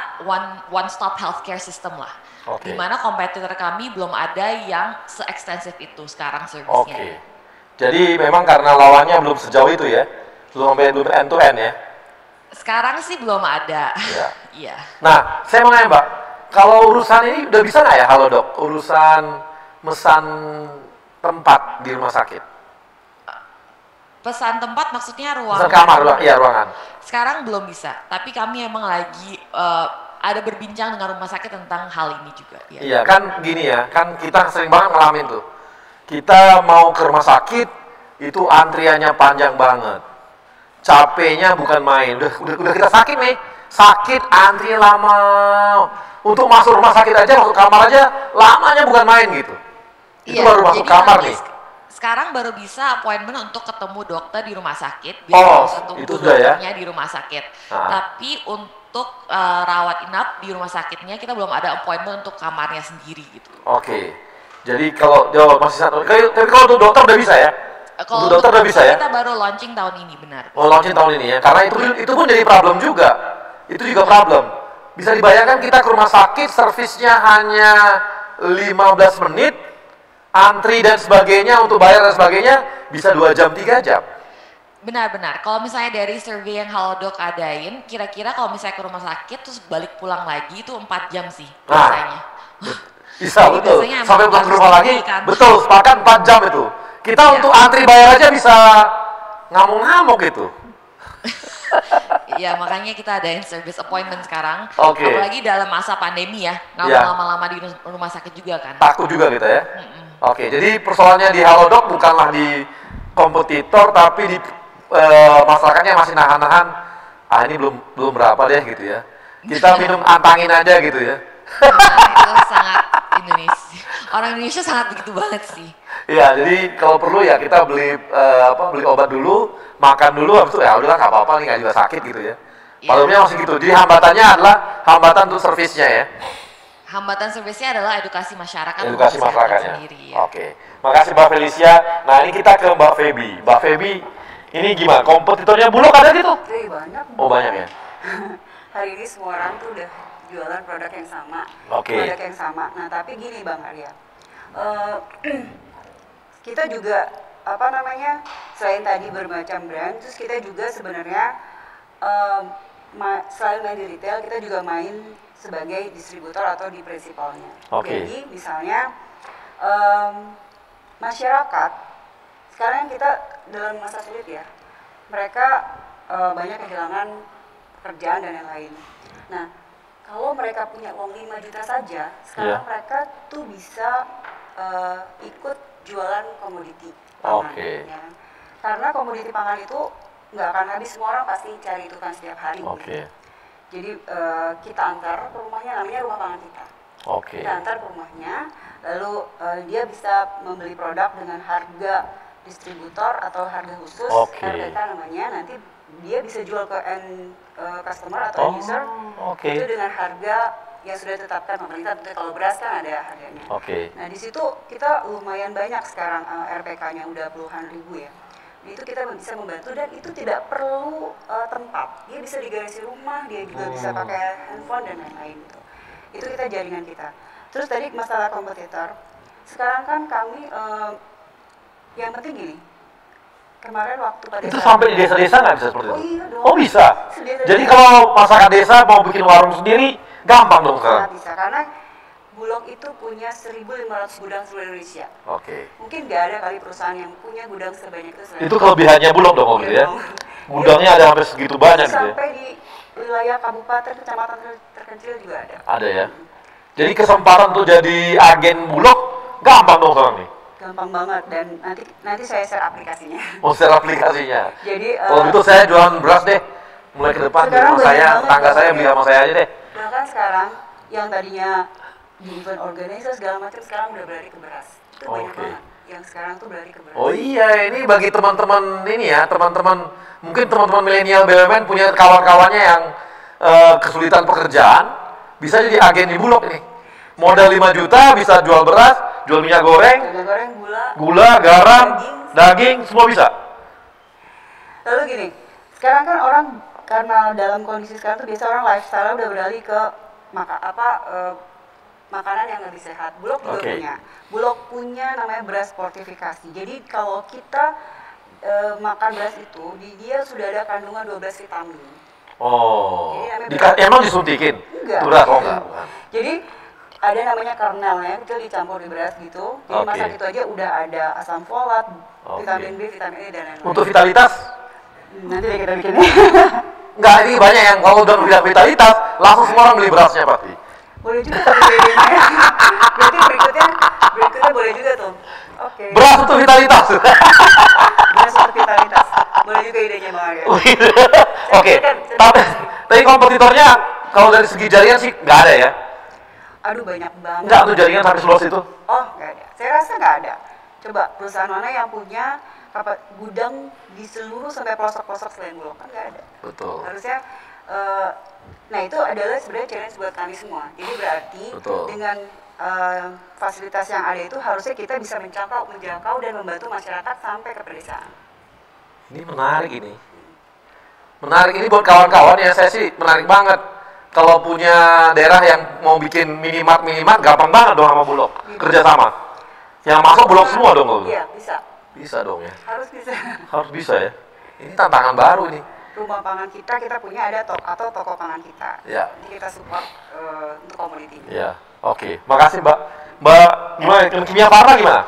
one stop healthcare system lah. Di mana kompetitor kami belum ada yang se-ekstensif itu sekarang servisnya.
Jadi memang karena lawannya belum sejauh itu ya, belum end to end ya.
Sekarang sih belum ada. Iya.
Nah, saya mau nanya Mbak, kalau urusan ini udah bisa nggak ya Halodoc, urusan mesan tempat di rumah sakit?
Pesan tempat maksudnya ruangan?
Pesan kamar, ruangan.
Sekarang belum bisa, tapi kami emang lagi ada berbincang dengan rumah sakit tentang hal ini juga. Ya.
Iya, kan gini ya, kan kita sering banget ngalamin tuh. Kita mau ke rumah sakit, itu antriannya panjang banget. Capeknya bukan main, udah kita sakit nih, sakit antri lama, untuk masuk rumah sakit aja, masuk kamar aja, lamanya bukan main gitu. Itu baru masuk kamar nih.
Sekarang baru bisa appointment untuk ketemu dokter di rumah sakit, biar ketemu dokternya di rumah sakit. Tapi untuk rawat inap di rumah sakitnya kita belum ada appointment untuk kamarnya sendiri gitu.
Jadi kalau masih satu, tapi kalau untuk dokter udah bisa ya?
Kalau
untuk dokter udah bisa ya?
Kita baru launching tahun ini, benar.
Launching tahun ini ya, karena itu pun jadi problem juga. Itu juga problem. Bisa dibayangkan kita ke rumah sakit, servisnya hanya 15 menit, antri dan sebagainya, untuk bayar dan sebagainya, bisa 2 jam, 3 jam.
Benar-benar. Kalau misalnya dari survei yang Halodoc adain, kira-kira kalau misalnya ke rumah sakit, terus balik pulang lagi, itu 4 jam sih biasanya.
Bisa, betul. Sampai pulang ke rumah lagi, kan? Betul, sepakat 4 jam itu. Kita untuk antri bayar aja bisa ngamuk-ngamuk gitu.
Ya, makanya kita adain service appointment sekarang. Apalagi dalam masa pandemi ya, nggak mau lama-lama di rumah sakit juga kan.
Takut juga gitu ya. Jadi persoalannya di Halodoc bukanlah di kompetitor, tapi di masyarakatnya masih nahan-nahan. Ini belum berapa deh gitu ya. Kita minum antangin aja gitu ya.
Itu sangat Indonesia. Orang Indonesia sangat begitu banget sih.
Iya, jadi kalau perlu ya kita beli obat dulu, makan dulu, habis itu ya udahlah nggak apa-apa nih, nggak juga sakit gitu ya. Problemnya masih gitu. Jadi hambatannya adalah hambatan untuk servisnya ya.
Hambatan servisnya adalah edukasi masyarakat.
Edukasi masyarakatnya.
Sendiri, ya.
Makasih Mbak Felicia. Nah ini kita ke Mbak Feby. Mbak Feby, ini gimana? Kompetitornya Bulog ada gitu?
Banyak.
Oh banyak ya.
Hari ini semua orang tuh udah jualan produk yang sama. Produk yang sama. Nah tapi gini Bang Arya. Kita juga selain tadi bermacam brand, terus kita juga sebenarnya selain main di retail, kita juga main sebagai distributor atau di prinsipalnya. Jadi misalnya masyarakat sekarang kita dalam masa sulit ya, mereka banyak kehilangan pekerjaan dan yang lain. Nah kalau mereka punya uang 5 juta saja, sekarang mereka tuh bisa ikut jualan komoditi pangan, ya. Karena komoditi pangan itu nggak akan habis, semua orang pasti cari itu kan setiap hari. Gitu. Jadi kita antar ke rumahnya, namanya rumah pangan kita. Kita antar ke rumahnya, lalu dia bisa membeli produk dengan harga distributor atau harga khusus, RPK namanya. Nanti dia bisa jual ke end customer atau user itu dengan harga yang sudah ditetapkan pemerintah. Tentu kalau beras kan ada harganya. Nah di situ kita lumayan banyak sekarang RPK-nya udah puluhan ribu ya. Itu kita bisa membantu dan itu tidak perlu tempat. Dia bisa di garasi rumah, dia juga bisa pakai handphone dan lain-lain gitu. Itu kita jaringan kita. Terus tadi masalah kompetitor. Sekarang kan kami yang penting gini. Kemarin waktu pada
itu sampai di desa-desa nggak bisa seperti itu?
Iya dong.
Oh bisa. Jadi kalau masyarakat desa mau bikin warung sendiri gampang dong sekarang.
Bisa karena Bulog itu punya 1.500 gudang seluruh Indonesia. Mungkin nggak ada kali perusahaan yang punya gudang sebanyak itu.
Itu kelebihannya Bulog dong gitu ya. Gudangnya ada hampir segitu banyak gitu ya.
Sampai di wilayah kabupaten, kecamatan terkecil juga ada.
Ada ya. Jadi kesempatan tuh jadi agen Bulog gampang dong sekarang nih.
Gampang banget dan nanti saya share aplikasinya.
Share aplikasinya.
Jadi
kalau gitu saya jualan beras deh. Mulai ke depan di rumah saya, tetangga saya beli sama saya aja deh.
Bahkan sekarang yang tadinya di event organizer segala macam sekarang udah beralih ke beras. Itu banyak banget yang sekarang tuh beralih ke beras.
Oh iya, ini bagi teman-teman ini ya, teman-teman mungkin teman-teman milenial BUMN punya kawan-kawannya yang kesulitan pekerjaan, bisa jadi agen di Bulog ini. Modal 5 juta bisa jual beras, jual minyak goreng, gula, garam, daging, semua bisa.
Lalu gini, sekarang kan orang karena dalam kondisi sekarang tuh biasa orang lifestyle udah beralih ke makanan yang lebih sehat. Bulog juga punya. Bulog punya namanya beras fortifikasi. Jadi kalau kita makan beras itu, di dia sudah ada kandungan 12 vitamin.
Oh. Emang disuntikin?
Enggak. Enggak. Jadi ada namanya kernelnya, itu dicampur di beras gitu. Jadi masak itu aja udah ada asam folat, vitamin B, vitamin E dan lain-lain.
Untuk vitalitas?
Nanti deh kita bikin.
Enggak, ini banyak yang kalau udah bilang vitalitas, langsung semua orang beli berasnya pasti.
Boleh juga bedanya. Berarti berikutnya boleh juga tuh. Oke.
Beras untuk vitalitas.
Beras untuk vitalitas. Boleh juga idenya Bang Arya.
Oke. Tapi kompetitornya kalau dari segi jaringan sih nggak ada ya?
Aduh banyak banget.
Nggak tuh jaringan sampai seluas itu?
Oh nggak ada. Saya rasa nggak ada. Coba perusahaan mana yang punya gudang di seluruh sampai pelosok-pelosok selain Bulog, kan nggak ada.
Betul.
Harusnya nah itu adalah sebenarnya challenge buat kami semua. Jadi berarti dengan fasilitas yang ada itu harusnya kita bisa menjangkau dan membantu masyarakat sampai ke pedesaan.
Ini menarik ini. Menarik ini buat kawan-kawan ya, saya sih menarik banget. Kalau punya daerah yang mau bikin minimart gampang banget dong sama Bulog. Kerjasama. Yang masuk Bulog semua dong kalau.
Iya, bisa.
Bisa dong ya.
Harus bisa.
Harus bisa ya. Ini tantangan baru nih.
Rumah pangan kita punya ada toko pangan kita.
Ya.
Jadi kita support untuk komoditi.
Ya. Oke. Makasih Mbak. Mbak gimana? Kimia Farma gimana?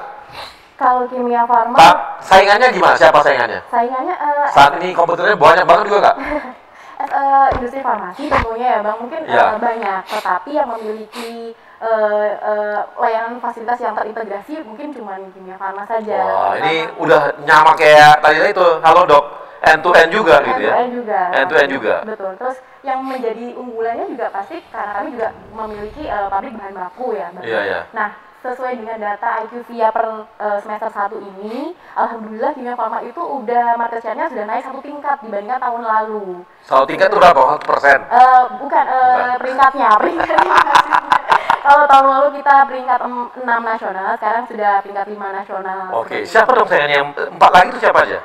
Kalau Kimia Farma
saingannya gimana? Siapa saingannya?
Saingannya
saat ini kompetitornya banyak banget juga nggak?
Industri farmasi tentunya ya Bang, mungkin banyak, tetapi yang memiliki layanan fasilitas yang terintegrasi mungkin cuma Kimia Farma saja.
Wah, ini udah nyama kayak tadi itu, halo dok, end to end juga gitu ya? End to end juga.
Betul. Terus yang menjadi unggulannya juga pasti karena kami juga memiliki pabrik bahan baku ya Bang.
Iya.
Nah, sesuai dengan data IQVIA per semester 1 ini, alhamdulillah Kimia Farma itu udah market share-nya sudah naik 1 tingkat dibandingkan tahun lalu.
1 tingkat itu berapa? 1%?
Bukan, peringkatnya. Kalau tahun lalu kita peringkat 6 nasional, sekarang sudah peringkat 5 nasional.
Oke, siapa dong saingannya? Yang 4 lagi itu siapa aja?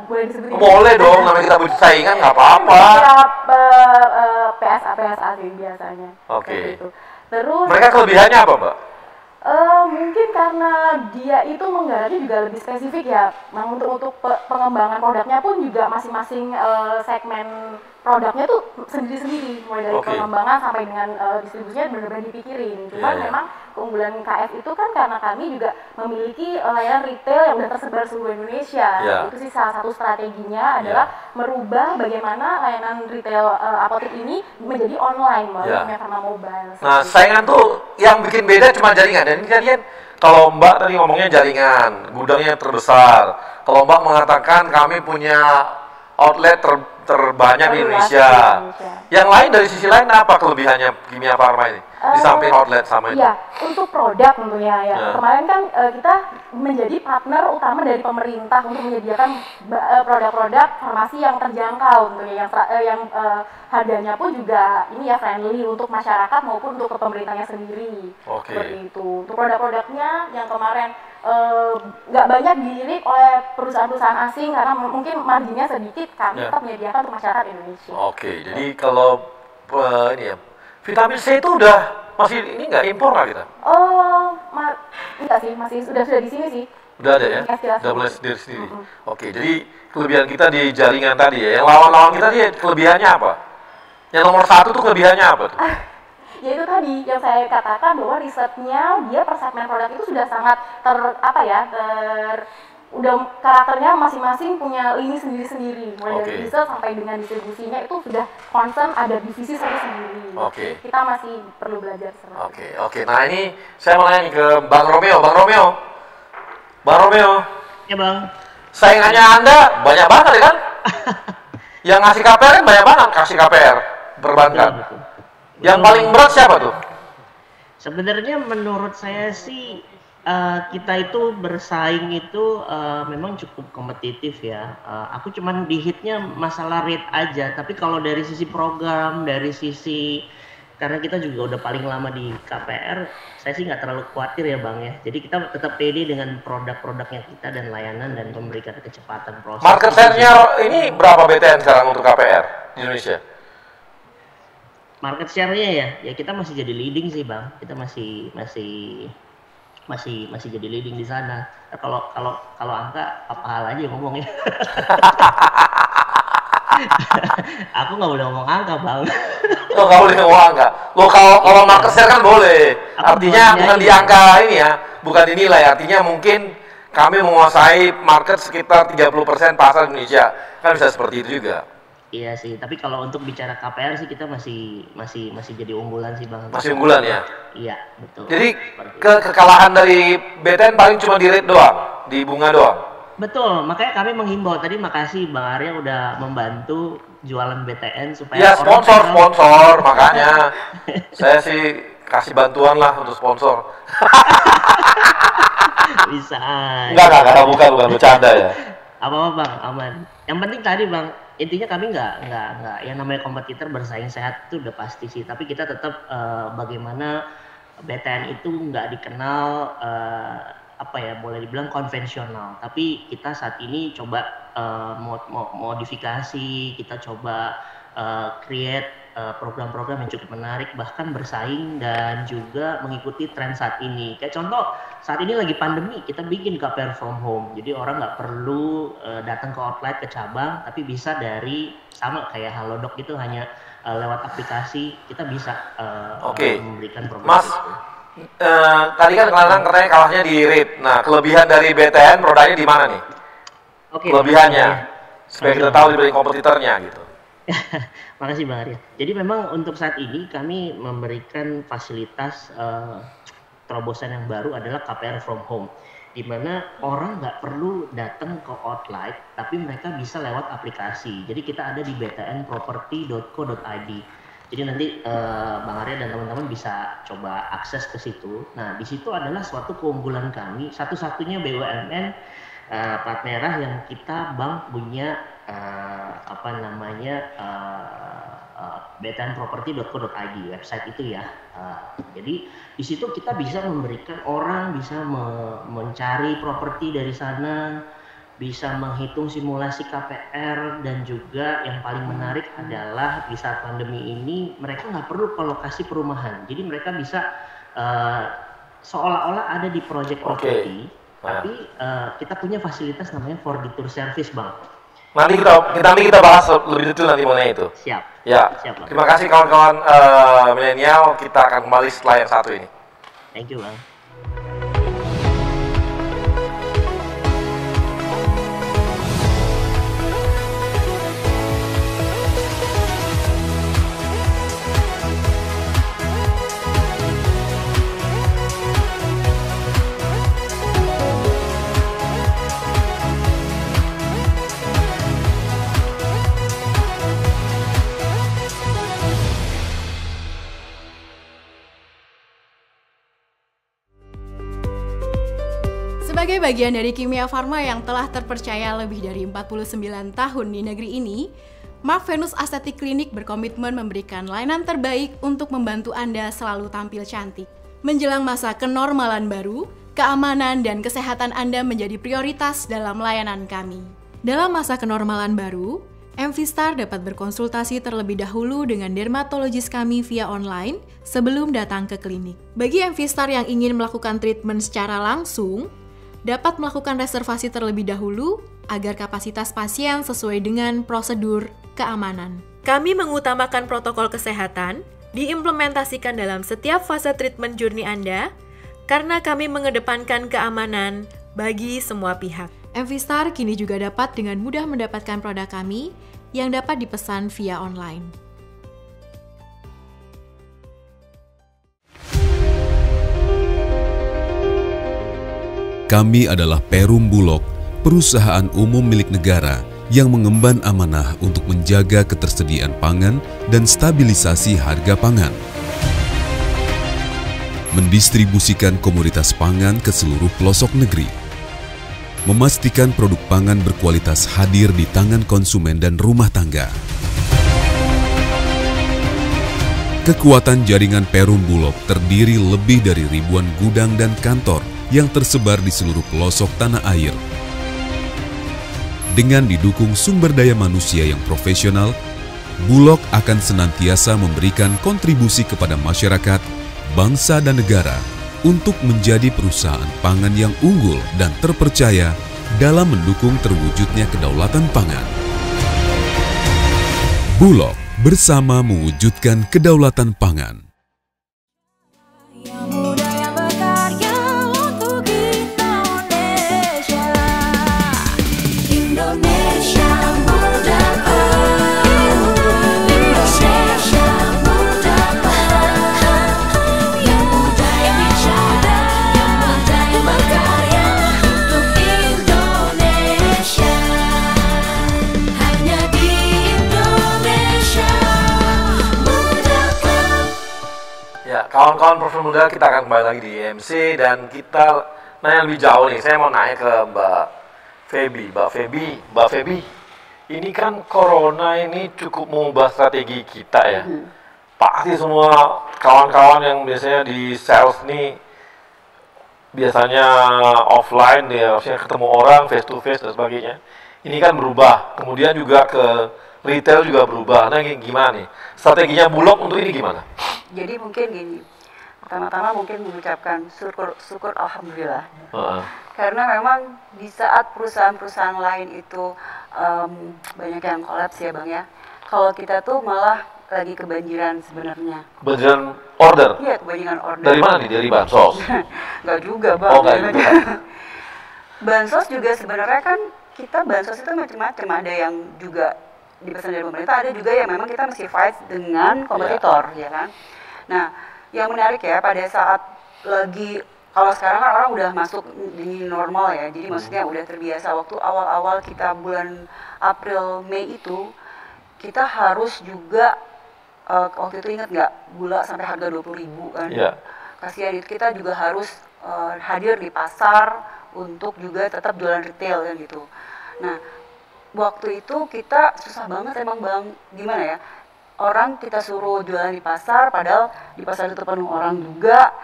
Boleh disebutin?
Boleh dong, namanya kita butuh saingan, nggak apa-apa.
PSA sih biasanya.
Oke.
Terus
mereka kelebihannya apa Mbak?
Mungkin karena dia itu menggarapnya juga lebih spesifik ya. Nah, untuk pengembangan produknya pun juga masing-masing segmen produknya tuh sendiri-sendiri, mulai dari pengembangan sampai dengan distribusinya benar-benar dipikirin. Cuman memang keunggulan KF itu kan karena kami juga memiliki layanan retail yang udah tersebar seluruh Indonesia. Itu sih salah satu strateginya adalah merubah bagaimana layanan retail apotek ini menjadi online melalui Kimia Farma Mobile.
Nah, saingan tuh yang bikin beda cuma jaringan. Dan ini kan kalau Mbak tadi ngomongnya jaringan, gudangnya terbesar. Kalau Mbak mengatakan kami punya outlet terbanyak di Indonesia. Yang lain dari sisi lain apa kelebihannya Kimia Farma ini? Di samping outlet sama itu?
Iya, untuk produk tentunya ya. Kemarin kan kita menjadi partner utama dari pemerintah untuk menyediakan produk-produk farmasi yang terjangkau tentunya, yang harganya pun juga ini ya friendly untuk masyarakat maupun untuk ke pemerintahnya sendiri. Seperti itu. Untuk produk-produknya yang kemarin nggak banyak dilirik oleh perusahaan-perusahaan asing karena mungkin marginnya sedikit, kami tetap menyediakan untuk masyarakat Indonesia.
Jadi kalau ini ya, vitamin C itu udah masih ini nggak impor nggak kita?
Enggak sih, masih sudah di sini sih.
Udah ada ya? Udah mulai sendiri. Oke, jadi kelebihan kita di jaringan tadi ya. Yang lawan-lawan kita dia kelebihannya apa? Yang nomor 1 tuh kelebihannya apa tuh?
Ya itu tadi yang saya katakan bahwa risetnya dia per segmen produk itu sudah sangat udah karakternya masing-masing punya lini sendiri-sendiri, mulai dari riset sampai dengan distribusinya itu sudah concern ada divisi sendiri. Kita masih perlu belajar.
Oke. Nah ini saya mau nanya ke Bang Romeo. Bang Romeo.
Ya Bang.
Saingannya Anda banyak banget ya kan? Yang ngasih KPR kan banyak banget kasih KPR perbankan. Yang paling berat siapa tuh?
Sebenarnya menurut saya sih kita itu bersaing itu memang cukup kompetitif ya. Aku cuman di hitnya masalah rate aja. Tapi kalau dari sisi program, dari sisi karena kita juga udah paling lama di KPR, saya sih nggak terlalu khawatir ya Bang ya. Jadi kita tetap pede dengan produk-produknya kita dan layanan dan memberikan kecepatan proses.
Market share-nya ini berapa BTN sekarang untuk KPR di Indonesia?
Market share-nya ya kita masih jadi leading sih Bang. Kita masih jadi leading di sana. Nah, kalau angka apa hal aja ngomongnya. Aku nggak boleh ngomong angka Bang.
Oh, nggak boleh ngomong angka. Loh, kalau market share kan boleh. Artinya bukan di angka ini ya, bukan dinilai. Artinya mungkin kami menguasai market sekitar 30% pasar Indonesia. Kan bisa seperti itu juga.
Iya sih, tapi kalau untuk bicara KPR sih kita masih jadi unggulan sih Bang.
Masih unggulan ya?
Iya, betul.
Jadi kekalahan dari BTN paling cuma di rate doang, di bunga doang.
Betul, makanya kami menghimbau tadi, makasih Bang Arya udah membantu jualan BTN supaya
ya sponsor makanya saya sih kasih bantuan lah untuk sponsor.
Bisa.
Enggak, bukan bercanda ya.
Apa Bang, aman. Yang penting tadi Bang, intinya kami nggak yang namanya kompetitor bersaing sehat itu udah pasti sih, tapi kita tetap bagaimana BTN itu nggak dikenal boleh dibilang konvensional, tapi kita saat ini coba modifikasi, kita coba create program-program yang cukup menarik, bahkan bersaing dan juga mengikuti tren saat ini. Kayak contoh, saat ini lagi pandemi, kita bikin KPR from home. Jadi orang nggak perlu datang ke outlet, ke cabang, tapi bisa dari sama kayak Halodoc gitu, hanya lewat aplikasi kita bisa memberikan program.
Mas, tadi kan katanya kalahnya di rate. Nah, kelebihan dari BTN produknya di mana nih? Kelebihannya, supaya kita tahu dibanding kompetitornya gitu.
Makasih Bang Arya. Jadi memang untuk saat ini kami memberikan fasilitas terobosan yang baru adalah KPR from home, di mana orang nggak perlu datang ke outlet, tapi mereka bisa lewat aplikasi. Jadi kita ada di btnproperty.co.id. Jadi nanti Bang Arya dan teman-teman bisa coba akses ke situ. Nah, di situ adalah suatu keunggulan kami, satu-satunya BUMN plat merah yang kita bank punya btnproperty.co.id, website itu ya. Jadi di situ kita bisa memberikan orang bisa mencari properti dari sana, bisa menghitung simulasi KPR, dan juga yang paling menarik adalah di saat pandemi ini mereka nggak perlu ke lokasi perumahan. Jadi mereka bisa seolah-olah ada di project property, tapi kita punya fasilitas namanya for detour service Bang.
Nanti kita bahas lebih detail nanti mengenai itu.
Siap.
Ya.
Siap,
terima kasih kawan-kawan milenial. Kita akan kembali setelah yang satu ini.
Thank you Bang.
Sebagai bagian dari Kimia Farma yang telah terpercaya lebih dari 49 tahun di negeri ini, Venus Aesthetic Clinic berkomitmen memberikan layanan terbaik untuk membantu Anda selalu tampil cantik. Menjelang masa kenormalan baru, keamanan dan kesehatan Anda menjadi prioritas dalam layanan kami. Dalam masa kenormalan baru, MVstar dapat berkonsultasi terlebih dahulu dengan dermatologis kami via online sebelum datang ke klinik. Bagi MVstar yang ingin melakukan treatment secara langsung, dapat melakukan reservasi terlebih dahulu agar kapasitas pasien sesuai dengan prosedur keamanan. Kami mengutamakan protokol kesehatan, diimplementasikan dalam setiap fase treatment journey Anda, karena kami mengedepankan keamanan bagi semua pihak. MVstar kini juga dapat dengan mudah mendapatkan produk kami yang dapat dipesan via online.
Kami adalah Perum Bulog, perusahaan umum milik negara yang mengemban amanah untuk menjaga ketersediaan pangan dan stabilisasi harga pangan. Mendistribusikan komoditas pangan ke seluruh pelosok negeri. Memastikan produk pangan berkualitas hadir di tangan konsumen dan rumah tangga. Kekuatan jaringan Perum Bulog terdiri lebih dari ribuan gudang dan kantor yang tersebar di seluruh pelosok tanah air. Dengan didukung sumber daya manusia yang profesional, Bulog akan senantiasa memberikan kontribusi kepada masyarakat, bangsa dan negara untuk menjadi perusahaan pangan yang unggul dan terpercaya dalam mendukung terwujudnya kedaulatan pangan. Bulog bersama mewujudkan kedaulatan pangan.
Kawan-kawan Profil Muda, kita akan kembali lagi di IMC dan kita nanya lebih jauh nih. Saya mau nanya ke Mbak Feby, ini kan corona ini cukup mengubah strategi kita ya. Pasti semua kawan-kawan yang biasanya di sales nih biasanya offline ya, harusnya ketemu orang face to face dan sebagainya. Ini kan berubah. Kemudian juga ke retail juga berubah. Nah, gimana nih? Strateginya Bulog untuk ini gimana?
Jadi mungkin gini, pertama-tama mungkin mengucapkan syukur alhamdulillah. Karena memang di saat perusahaan-perusahaan lain itu banyak yang kolaps ya Bang ya. Kalau kita tuh malah lagi kebanjiran sebenarnya.
Kebanjiran order?
Iya, kebanjiran order.
Dari mana nih? Dari bansos?
Enggak juga Bang.
Oh, enggak juga.
Bansos juga sebenarnya kan kita bansos itu macam-macam. Ada yang juga dipesan dari pemerintah, ada juga yang memang kita mesti fight dengan kompetitor, ya kan. Nah, yang menarik ya pada saat lagi, kalau sekarang kan orang udah masuk di normal ya, jadi maksudnya udah terbiasa. Waktu awal-awal kita bulan April, Mei itu, kita harus juga, waktu itu ingat nggak, gula sampai harga 20.000 kan. Kasihan itu, kita juga harus hadir di pasar untuk juga tetap jualan retail kan gitu. Nah, waktu itu kita susah banget emang Bang, gimana ya, orang kita suruh jualan di pasar, padahal di pasar itu penuh orang juga,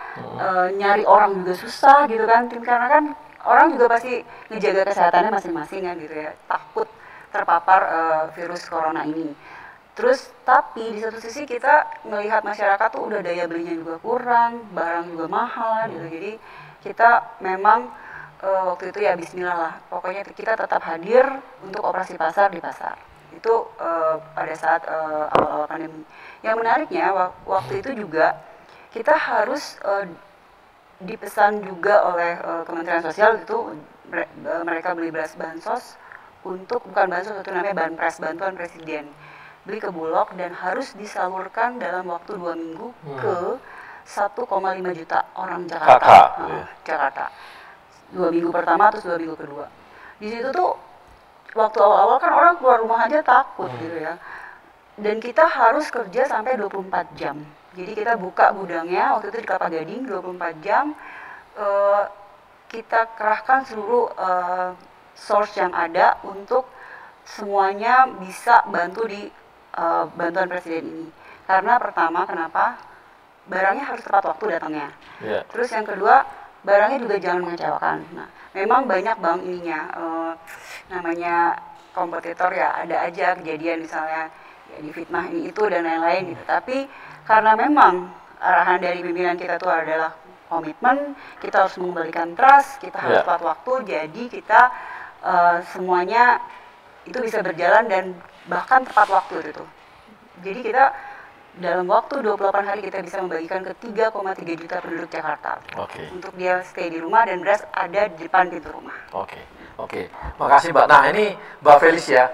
nyari orang juga susah gitu kan, karena kan orang juga pasti ngejaga kesehatannya masing-masing kan gitu ya, takut terpapar virus corona ini. Terus tapi di satu sisi kita melihat masyarakat tuh udah daya belinya juga kurang, barang juga mahal gitu, jadi kita memang waktu itu ya bismillah lah, pokoknya kita tetap hadir untuk operasi pasar di pasar. Itu pada saat awal-awal pandemi. Yang menariknya waktu itu juga kita harus dipesan juga oleh Kementerian Sosial itu mereka beli beras bansos untuk, bukan bansos, itu namanya banpres, bantuan presiden, beli ke Bulog dan harus disalurkan dalam waktu 2 minggu ke 1,5 juta orang Jakarta. Jakarta. 2 minggu pertama terus 2 minggu kedua. Di situ tuh waktu awal-awal kan orang keluar rumah aja takut gitu ya. Dan kita harus kerja sampai 24 jam. Jadi kita buka gudangnya waktu itu di Kelapa Gading 24 jam. Kita kerahkan seluruh source yang ada untuk semuanya bisa bantu di bantuan presiden ini. Karena pertama, kenapa? Barangnya harus tepat waktu datangnya. Terus yang kedua, barangnya juga jangan mengecewakan. Nah, memang banyak Bang ininya, namanya kompetitor ya, ada aja kejadian misalnya ya difitnah ini itu dan lain-lain gitu. Tapi karena memang arahan dari pimpinan kita itu adalah komitmen, kita harus mengembalikan trust, kita harus tepat waktu, jadi kita semuanya itu bisa berjalan dan bahkan tepat waktu itu. Jadi kita dalam waktu 28 hari kita bisa membagikan ke 3,3 juta penduduk Jakarta. Untuk dia stay di rumah dan beras ada di depan pintu rumah.
Oke, makasih Mbak. Nah ini Mbak Felicia.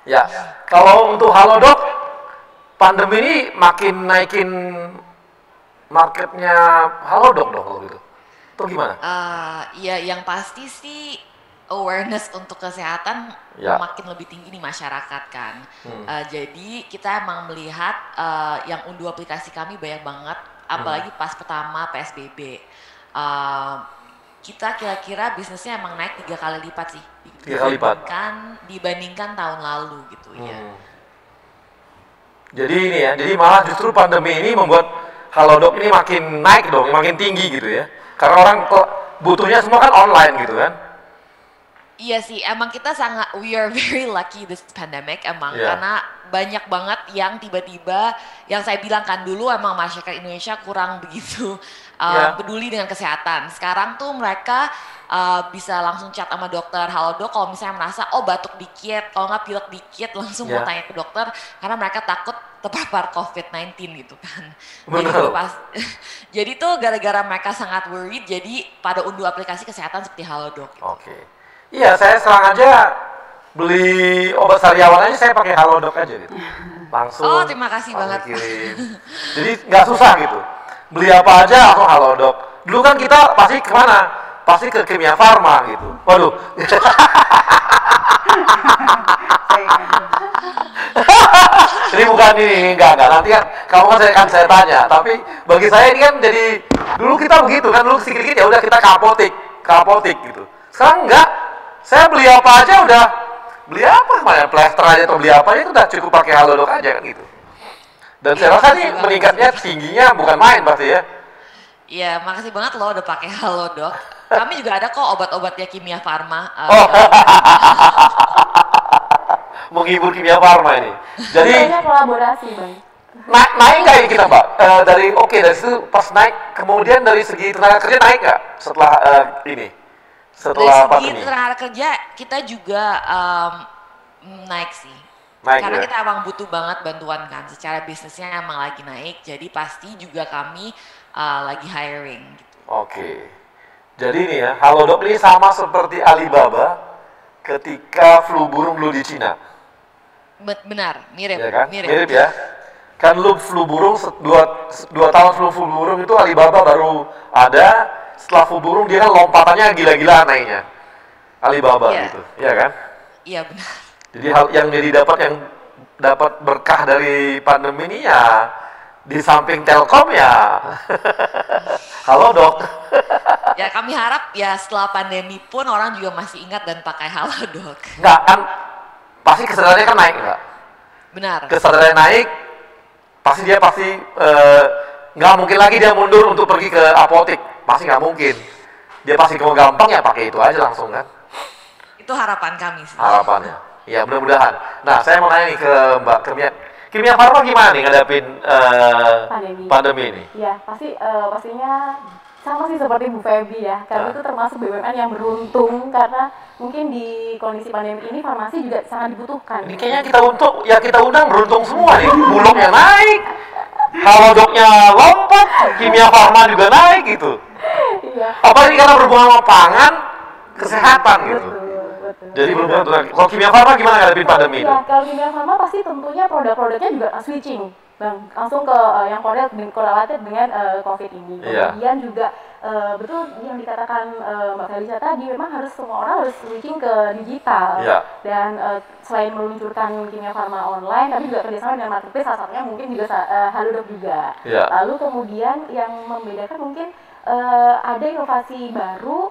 Ya. Kalau untuk Halodoc, pandemi ini makin naikin marketnya Halodoc dong kalau gitu. Itu gimana?
Ya yang pasti sih awareness untuk kesehatan makin lebih tinggi di masyarakat kan. Jadi kita emang melihat yang unduh aplikasi kami banyak banget, apalagi pas pertama PSBB. Kita kira-kira bisnisnya emang naik 3 kali lipat sih.
3 kali lipat?
Dibandingkan tahun lalu gitu ya.
Jadi ini ya, jadi malah justru pandemi ini membuat Halodoc ini makin naik dong, makin tinggi gitu ya. Karena orang butuhnya semua kan online gitu kan.
Iya sih, emang kita we are very lucky this pandemic emang karena banyak banget yang tiba-tiba yang saya bilang kan dulu emang masyarakat Indonesia kurang begitu peduli dengan kesehatan. Sekarang tuh mereka bisa langsung chat sama dokter, halo dok, kalau misalnya merasa batuk dikit, kalau nggak pilek dikit langsung mau tanya ke dokter karena mereka takut terpapar COVID-19 gitu kan. Jadi tuh gara-gara mereka sangat worried, jadi pada unduh aplikasi kesehatan seperti Halodoc. Gitu.
Oke. Iya, saya sekarang aja beli obat sariawan aja saya pakai Halodoc aja gitu. Langsung.
Oh, terima kasih banget.
Kirim. Jadi nggak susah gitu. Beli apa aja langsung Halodoc. Dulu kan kita pasti kemana? Pasti ke Kimia Farma gitu. Waduh. Ini bukan ini, enggak. Nanti kan kamu kan saya tanya. Tapi bagi saya ini kan jadi dulu kita begitu kan, dulu sedikit-sedikit ya udah kita ke apotik gitu. Sekarang enggak. Saya beli apa aja udah beli apa, plester aja atau beli apa aja itu udah cukup pakai Halodoc aja kan gitu. Dan saya rasa nih meningkatnya tingginya bukan main pasti ya.
Iya, makasih banget loh udah pakai Halodoc. Kami juga ada kok obat-obatnya Kimia Farma.
Menghibur Kimia Farma ini. Jadi
kolaborasi, Bang.
Naik nggak ini kita, Mbak? Dari situ pas naik, kemudian dari segi tenaga kerja naik nggak setelah ini? Setelah
dari segi
pandemi?
tenaga kerja kita juga naik sih.
Naik,
karena
ya?
kita emang butuh banget bantuan kan. Secara bisnisnya emang lagi naik, jadi pasti juga kami lagi hiring. Gitu.
Oke. Jadi ini ya, Halodoc ini sama seperti Alibaba ketika flu burung dulu di Cina.
Benar, mirip.
Ya kan? Mirip ya. Kan lu flu burung, 2 tahun flu burung itu Alibaba baru ada. Setelah flu burung dia kan lompatannya gila-gilaan naiknya. Alibaba gitu, iya kan?
Iya benar.
Jadi yang dapat berkah dari pandemi ini ya di samping Telkom ya Halodoc.
Ya kami harap ya setelah pandemi pun orang juga masih ingat dan pakai Halodoc.
Enggak kan, pasti kesadarannya kan naik enggak?
Benar.
Kesadarannya naik, pasti nggak mungkin lagi dia mundur untuk pergi ke apotik. Pasti nggak mungkin. Dia pasti mau gampang ya pakai itu aja langsung kan.
Itu harapan kami sih.
Harapannya. Ya mudah-mudahan. Nah saya mau nanya nih ke Mbak Kimia Farma gimana nih ngadapin pandemi ini?
Ya pastinya sama sih seperti Bu Feby ya. Kami itu termasuk BUMN yang beruntung karena mungkin di kondisi pandemi ini farmasi juga sangat dibutuhkan.
Ini kayaknya kita undang beruntung semua nih. Bulognya naik, Halodocnya lompat, Kimia Farma juga naik gitu.
Iya.
Apalagi karena berhubungan sama pangan, kesehatan gitu.
Betul.
Jadi berhubungan dengan kalau Kimia Farma gimana ngadepin pandemi itu?
Ya, kalau Kimia Farma pasti tentunya produk-produknya juga switching, Bang. Langsung ke yang korelatif dengan COVID ini. Kemudian juga betul yang dikatakan Mbak Felicia tadi, memang semua orang harus switching ke digital. Dan selain meluncurkan Kimia Farma online, tapi juga kerjasama dengan marketplace, salah satunya mungkin juga Halodoc juga. Lalu kemudian yang membedakan mungkin ada inovasi baru.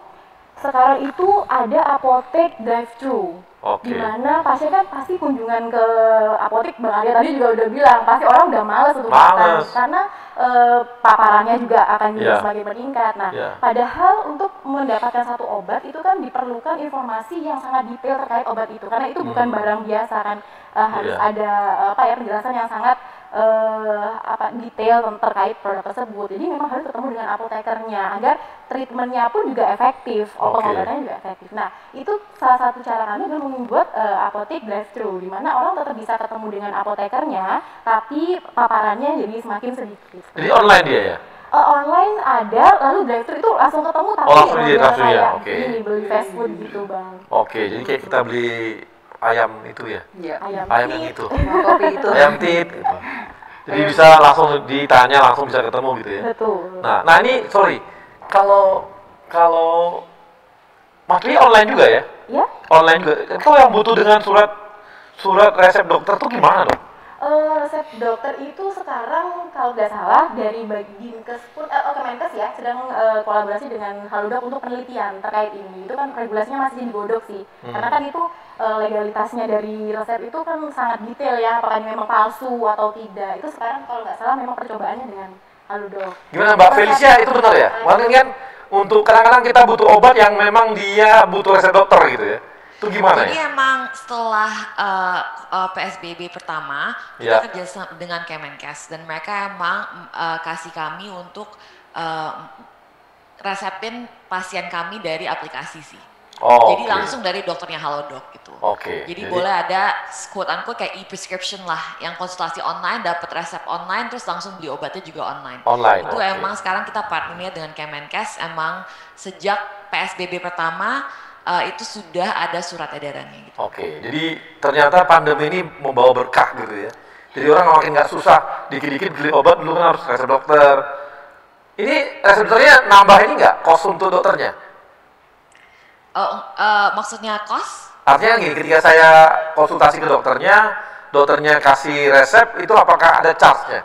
Sekarang itu ada apotek drive-thru, di mana pasien kan pasti kunjungan ke apotek, Bang Arya tadi juga udah bilang, pasti orang udah males untuk datang karena paparannya juga akan semakin meningkat. Nah, padahal untuk mendapatkan satu obat itu kan diperlukan informasi yang sangat detail terkait obat itu, karena itu bukan barang biasa kan, harus ada penjelasan yang sangat detail terkait produk tersebut. Jadi memang harus ketemu dengan apotekernya agar treatmentnya pun juga efektif, pengobatannya juga efektif. Nah, itu salah satu cara kami adalah membuat apotek drive-thru, di mana orang tetap bisa ketemu dengan apotekernya, tapi paparannya jadi semakin sedikit.
Jadi online dia ya?
Online ada, lalu drive-thru itu langsung ketemu, tapi
langsung ya.
Ini beli fast food gitu, Bang.
Oke, jadi kayak kita beli ayam itu ya? Ayam yang itu.
Kopi itu.
Ayam tit gitu. Jadi bisa langsung ditanya, langsung bisa ketemu gitu ya.
Betul.
Nah ini sorry, kalau maksudnya online juga ya? Online juga. Kalau yang butuh dengan surat resep dokter tuh gimana dong?
resep dokter itu sekarang kalau nggak salah dari Dinkes pun Kemenkes ya sedang kolaborasi dengan Halodoc untuk penelitian terkait ini. Itu kan regulasinya masih digodok sih. Karena kan itu legalitasnya dari resep itu kan sangat detail ya, apakah ini memang palsu atau tidak. Itu sekarang kalau nggak salah memang percobaannya dengan Halodoc.
Gimana Mbak Felicia, itu benar ya? Mungkin kan untuk kadang-kadang kita butuh obat yang memang dia butuh resep dokter gitu ya. Itu gimana?
Jadi emang setelah PSBB pertama
ya,
kita kerja dengan Kemenkes dan mereka emang kasih kami untuk resepin pasien kami dari aplikasi sih. Jadi langsung dari dokternya Halodoc gitu. Jadi boleh ada quote unquote kayak e-prescription lah, yang konsultasi online, dapat resep online, terus langsung beli obatnya juga online. Itu emang sekarang kita partnernya dengan Kemenkes, emang sejak PSBB pertama itu sudah ada surat edarannya gitu.
Jadi ternyata pandemi ini membawa berkah gitu ya. Jadi orang makin nggak susah, dikit-dikit beli obat dulu kan harus resep dokter. Ini resep dokternya nambah ini nggak kos untuk dokternya?
Maksudnya kos?
Artinya gini, ketika saya konsultasi ke dokternya kasih resep, itu apakah ada charge-nya?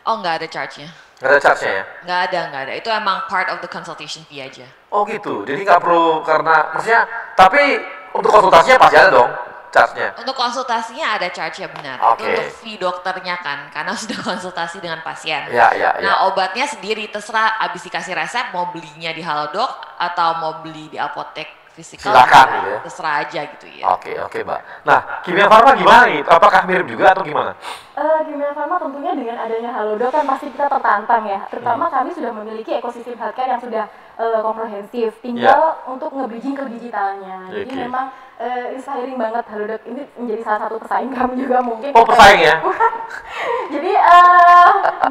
Oh, nggak ada charge-nya.
Nggak ada charge-nya ya?
Nggak ada. Itu emang part of the consultation fee aja.
Oh gitu, jadi nggak perlu karena, maksudnya, tapi untuk konsultasinya pasti ada dong charge-nya?
Untuk konsultasinya ada charge-nya benar. Itu untuk fee dokternya kan, karena sudah konsultasi dengan pasien. Nah obatnya sendiri, terserah abis dikasih resep, mau belinya di Halodoc atau mau beli di apotek fisikal,
silakan gitu ya.
Terserah aja gitu ya.
Oke Mbak. Nah, Kimia Farma gimana nih? Apakah mirip juga atau gimana?
Kimia Farma tentunya dengan adanya Halodoc kan pasti kita tertantang ya. Terutama kami sudah memiliki ekosistem healthcare yang sudah komprehensif. Tinggal untuk nge-bridging ke digitalnya. Jadi memang inspiring banget Halodoc ini menjadi salah satu pesaing kami juga mungkin.
Oh, pesaing ya?
Jadi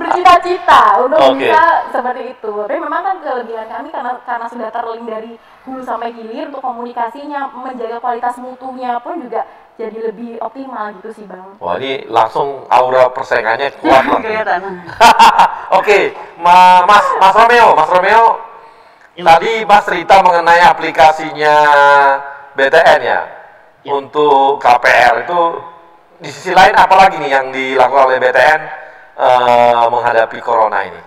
bercita-cita untuk bisa seperti itu. Tapi memang kan kelebihan kami karena sudah terlink dari hulu sampai hilir untuk komunikasinya, menjaga kualitas mutunya pun juga jadi lebih optimal gitu sih Bang.
Wah ini langsung aura persaingannya kuat banget.
Kelihatan.
Mas Romeo, tadi Mas cerita mengenai aplikasinya BTN ya, untuk KPR itu di sisi lain apa lagi nih yang dilakukan oleh BTN menghadapi corona ini?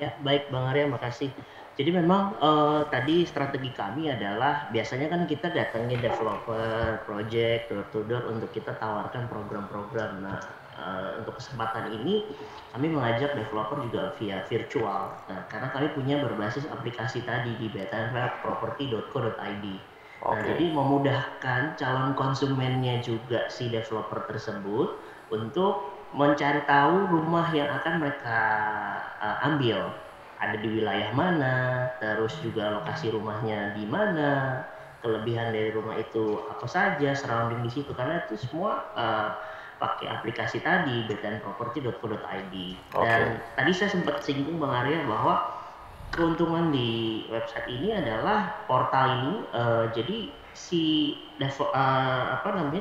Ya baik Bang Arya, makasih. Jadi memang tadi strategi kami adalah biasanya kan kita datangin developer, project, door to door untuk kita tawarkan program-program. Nah untuk kesempatan ini kami mengajak developer juga via virtual. Nah karena kami punya berbasis aplikasi tadi di btnproperty.co.id. Nah jadi memudahkan calon konsumennya juga si developer tersebut untuk mencari tahu rumah yang akan mereka ambil. Ada di wilayah mana, terus juga lokasi rumahnya di mana, kelebihan dari rumah itu apa saja, surrounding di situ, karena itu semua pakai aplikasi tadi btnproperty.co.id. Dan tadi saya sempat singgung Bang Arya bahwa keuntungan di website ini adalah portal ini, jadi si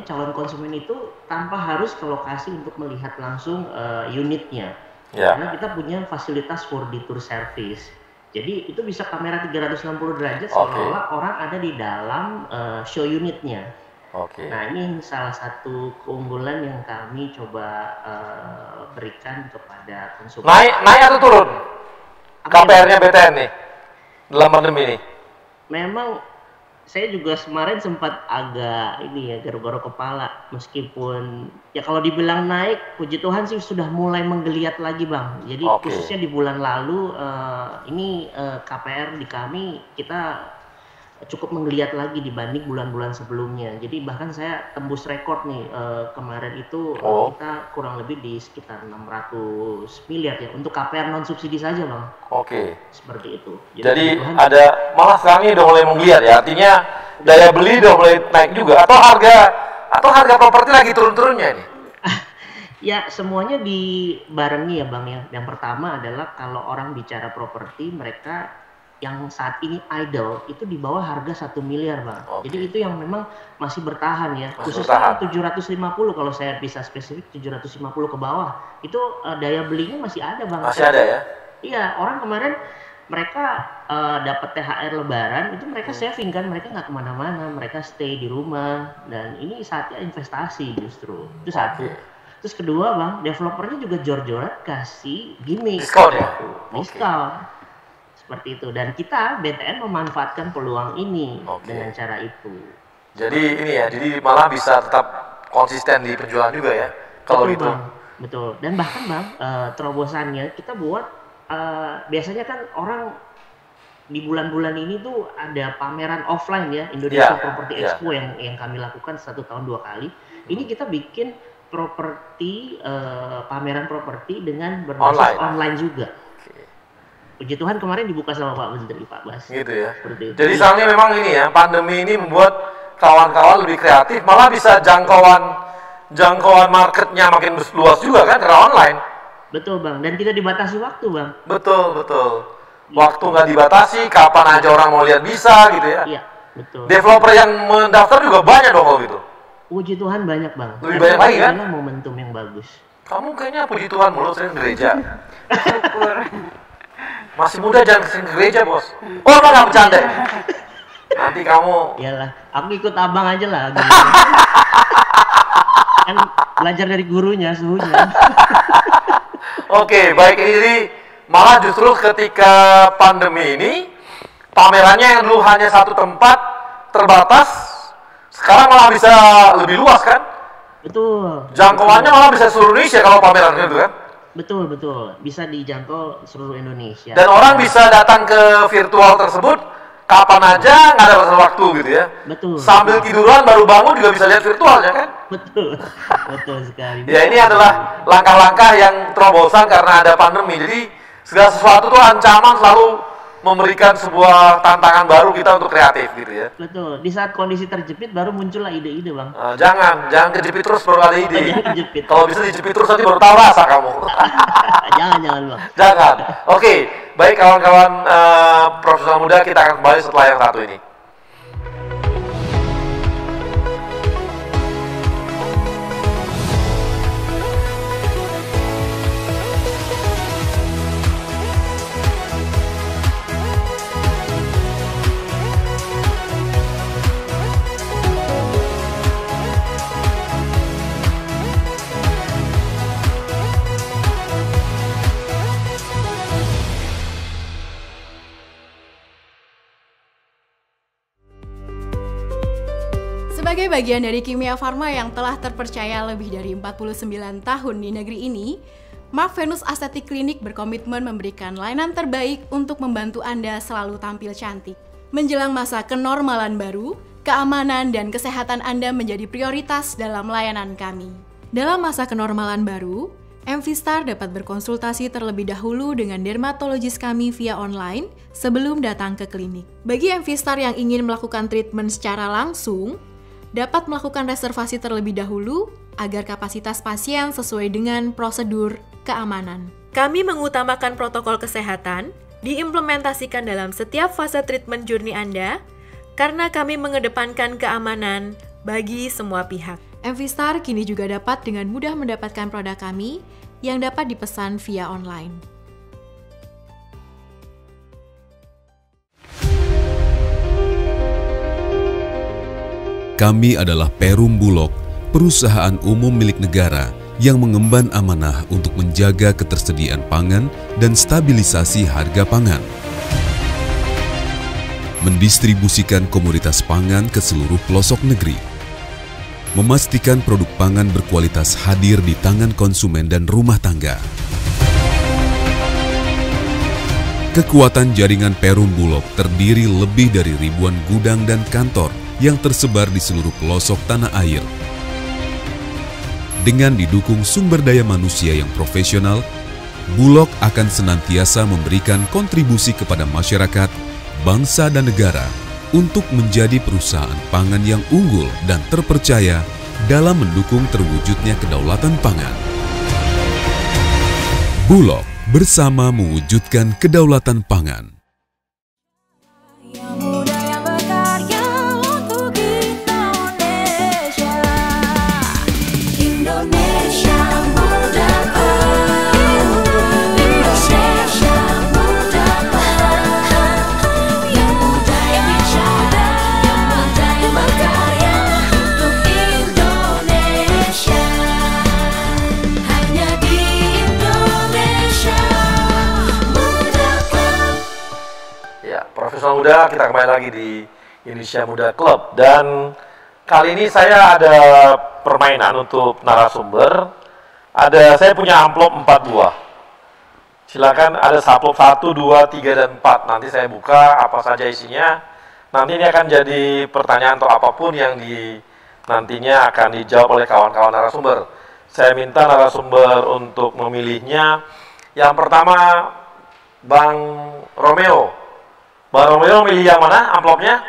calon konsumen itu tanpa harus ke lokasi untuk melihat langsung unitnya. Karena kita punya fasilitas 4D tour service. Jadi itu bisa kamera 360 derajat seolah-olah orang ada di dalam show unitnya. Nah ini salah satu keunggulan yang kami coba berikan kepada konsumen.
Naik atau turun? KPR-nya BTN nih dalam pandemi ini?
Memang saya juga kemarin sempat agak garuk-garuk kepala, meskipun ya kalau dibilang naik, puji Tuhan sih sudah mulai menggeliat lagi Bang. Jadi khususnya di bulan lalu ini KPR di kami kita cukup menggeliat lagi dibanding bulan-bulan sebelumnya. Jadi bahkan saya tembus rekor nih kemarin itu kita kurang lebih di sekitar 600 miliar ya untuk KPR non subsidi saja Bang. Seperti itu.
Jadi ada malah sekarang ini udah mulai menggeliat ya. Artinya daya beli udah mulai naik juga atau harga properti lagi turun-turunnya ini?
Ya semuanya dibarengi ya Bang ya. Yang pertama adalah kalau orang bicara properti, mereka yang saat ini idle itu di bawah harga 1 miliar Bang. Jadi itu yang memang masih bertahan ya. Khususnya 750 kalau saya bisa spesifik 750 ke bawah. Itu daya belinya masih ada Bang.
Masih ada ya?
Iya, orang kemarin mereka dapat THR Lebaran itu mereka saving kan, mereka nggak kemana-mana, mereka stay di rumah dan ini saatnya investasi justru. Itu satu. Terus kedua bang, developernya juga jor-joran kasih gimmick,
diskon ya?
Diskon. Seperti itu. Dan kita BTN memanfaatkan peluang ini dengan cara itu.
Jadi ini ya, jadi malah bisa tetap konsisten di penjualan juga ya, kalau gitu.
Bang. Betul. Dan bahkan bang, terobosannya kita buat, biasanya kan orang di bulan-bulan ini tuh ada pameran offline ya, Indonesia Property Expo yang kami lakukan 1 tahun 2 kali. Ini kita bikin properti, pameran properti dengan berbasis online juga. Puji Tuhan kemarin dibuka sama Pak Menteri, Pak Bas.
Gitu ya. Jadi soalnya memang ini ya, pandemi ini membuat kawan-kawan lebih kreatif, malah bisa jangkauan marketnya makin luas juga kan karena online.
Betul bang, dan tidak dibatasi waktu bang.
Betul. Waktu nggak dibatasi, kapan aja orang mau lihat bisa gitu ya.
Iya, betul.
Developer yang mendaftar juga banyak dong kalau gitu.
Puji Tuhan banyak bang.
Lebih banyak lagi kan?
Karena momentum yang bagus.
Kamu kayaknya puji Tuhan mulu sering gereja. Masih muda jangan kesini gereja bos. Oh nggak bercanda. Nanti kamu.
Iyalah, aku ikut abang aja lah. Gitu. Kan belajar dari gurunya, suhunya.
Oke, baik ini jadi malah justru ketika pandemi ini pamerannya yang dulu hanya satu tempat terbatas, sekarang malah bisa lebih luas kan?
Betul.
Jangkauannya malah bisa seluruh Indonesia kalau pamerannya itu kan?
Betul. Bisa dijangkau seluruh Indonesia.
Dan orang bisa datang ke virtual tersebut kapan aja, nggak ada batas waktu gitu ya.
Betul.
Sambil tiduran baru bangun juga bisa lihat virtualnya kan?
Betul sekali.
Ya ini adalah langkah-langkah yang terobosan karena ada pandemi. Jadi segala sesuatu tuh ancaman selalu memberikan sebuah tantangan baru kita untuk kreatif gitu ya.
Betul. Di saat kondisi terjepit baru muncullah ide-ide bang.
Jangan kejepit terus baru ada ide.
Jangan kejepit.
Kalau bisa dijepit terus nanti baru tahu rasa kamu.
Jangan bang.
Jangan. Oke, baik kawan-kawan profesional muda, kita akan kembali setelah yang satu ini.
Sebagai bagian dari Kimia Farma yang telah terpercaya lebih dari 49 tahun di negeri ini, Mark Venus Aesthetic Clinic berkomitmen memberikan layanan terbaik untuk membantu Anda selalu tampil cantik. Menjelang masa kenormalan baru, keamanan dan kesehatan Anda menjadi prioritas dalam layanan kami. Dalam masa kenormalan baru, MV-Star dapat berkonsultasi terlebih dahulu dengan dermatologis kami via online sebelum datang ke klinik. Bagi MV-Star yang ingin melakukan treatment secara langsung, dapat melakukan reservasi terlebih dahulu agar kapasitas pasien sesuai dengan prosedur keamanan. Kami mengutamakan protokol kesehatan, diimplementasikan dalam setiap fase treatment journey Anda, karena kami mengedepankan keamanan bagi semua pihak. MV-Star kini juga dapat dengan mudah mendapatkan produk kami yang dapat dipesan via online.
Kami adalah Perum Bulog, perusahaan umum milik negara yang mengemban amanah untuk menjaga ketersediaan pangan dan stabilisasi harga pangan. Mendistribusikan komoditas pangan ke seluruh pelosok negeri. Memastikan produk pangan berkualitas hadir di tangan konsumen dan rumah tangga. Kekuatan jaringan Perum Bulog terdiri lebih dari ribuan gudang dan kantor yang tersebar di seluruh pelosok tanah air. Dengan didukung sumber daya manusia yang profesional, Bulog akan senantiasa memberikan kontribusi kepada masyarakat, bangsa dan negara untuk menjadi perusahaan pangan yang unggul dan terpercaya dalam mendukung terwujudnya kedaulatan pangan. Bulog bersama mewujudkan kedaulatan pangan.
Profesional Muda, kita kembali lagi di Indonesia Muda Club. Dan kali ini saya ada permainan untuk narasumber. Saya punya amplop 4 buah. Silakan, ada amplop 1, 2, 3, dan 4. Nanti saya buka apa saja isinya. Nanti ini akan jadi pertanyaan atau apapun yang nantinya akan dijawab oleh kawan-kawan narasumber. Saya minta narasumber untuk memilihnya. Yang pertama, Bang Romeo. Bang Romeo milih yang mana amplopnya?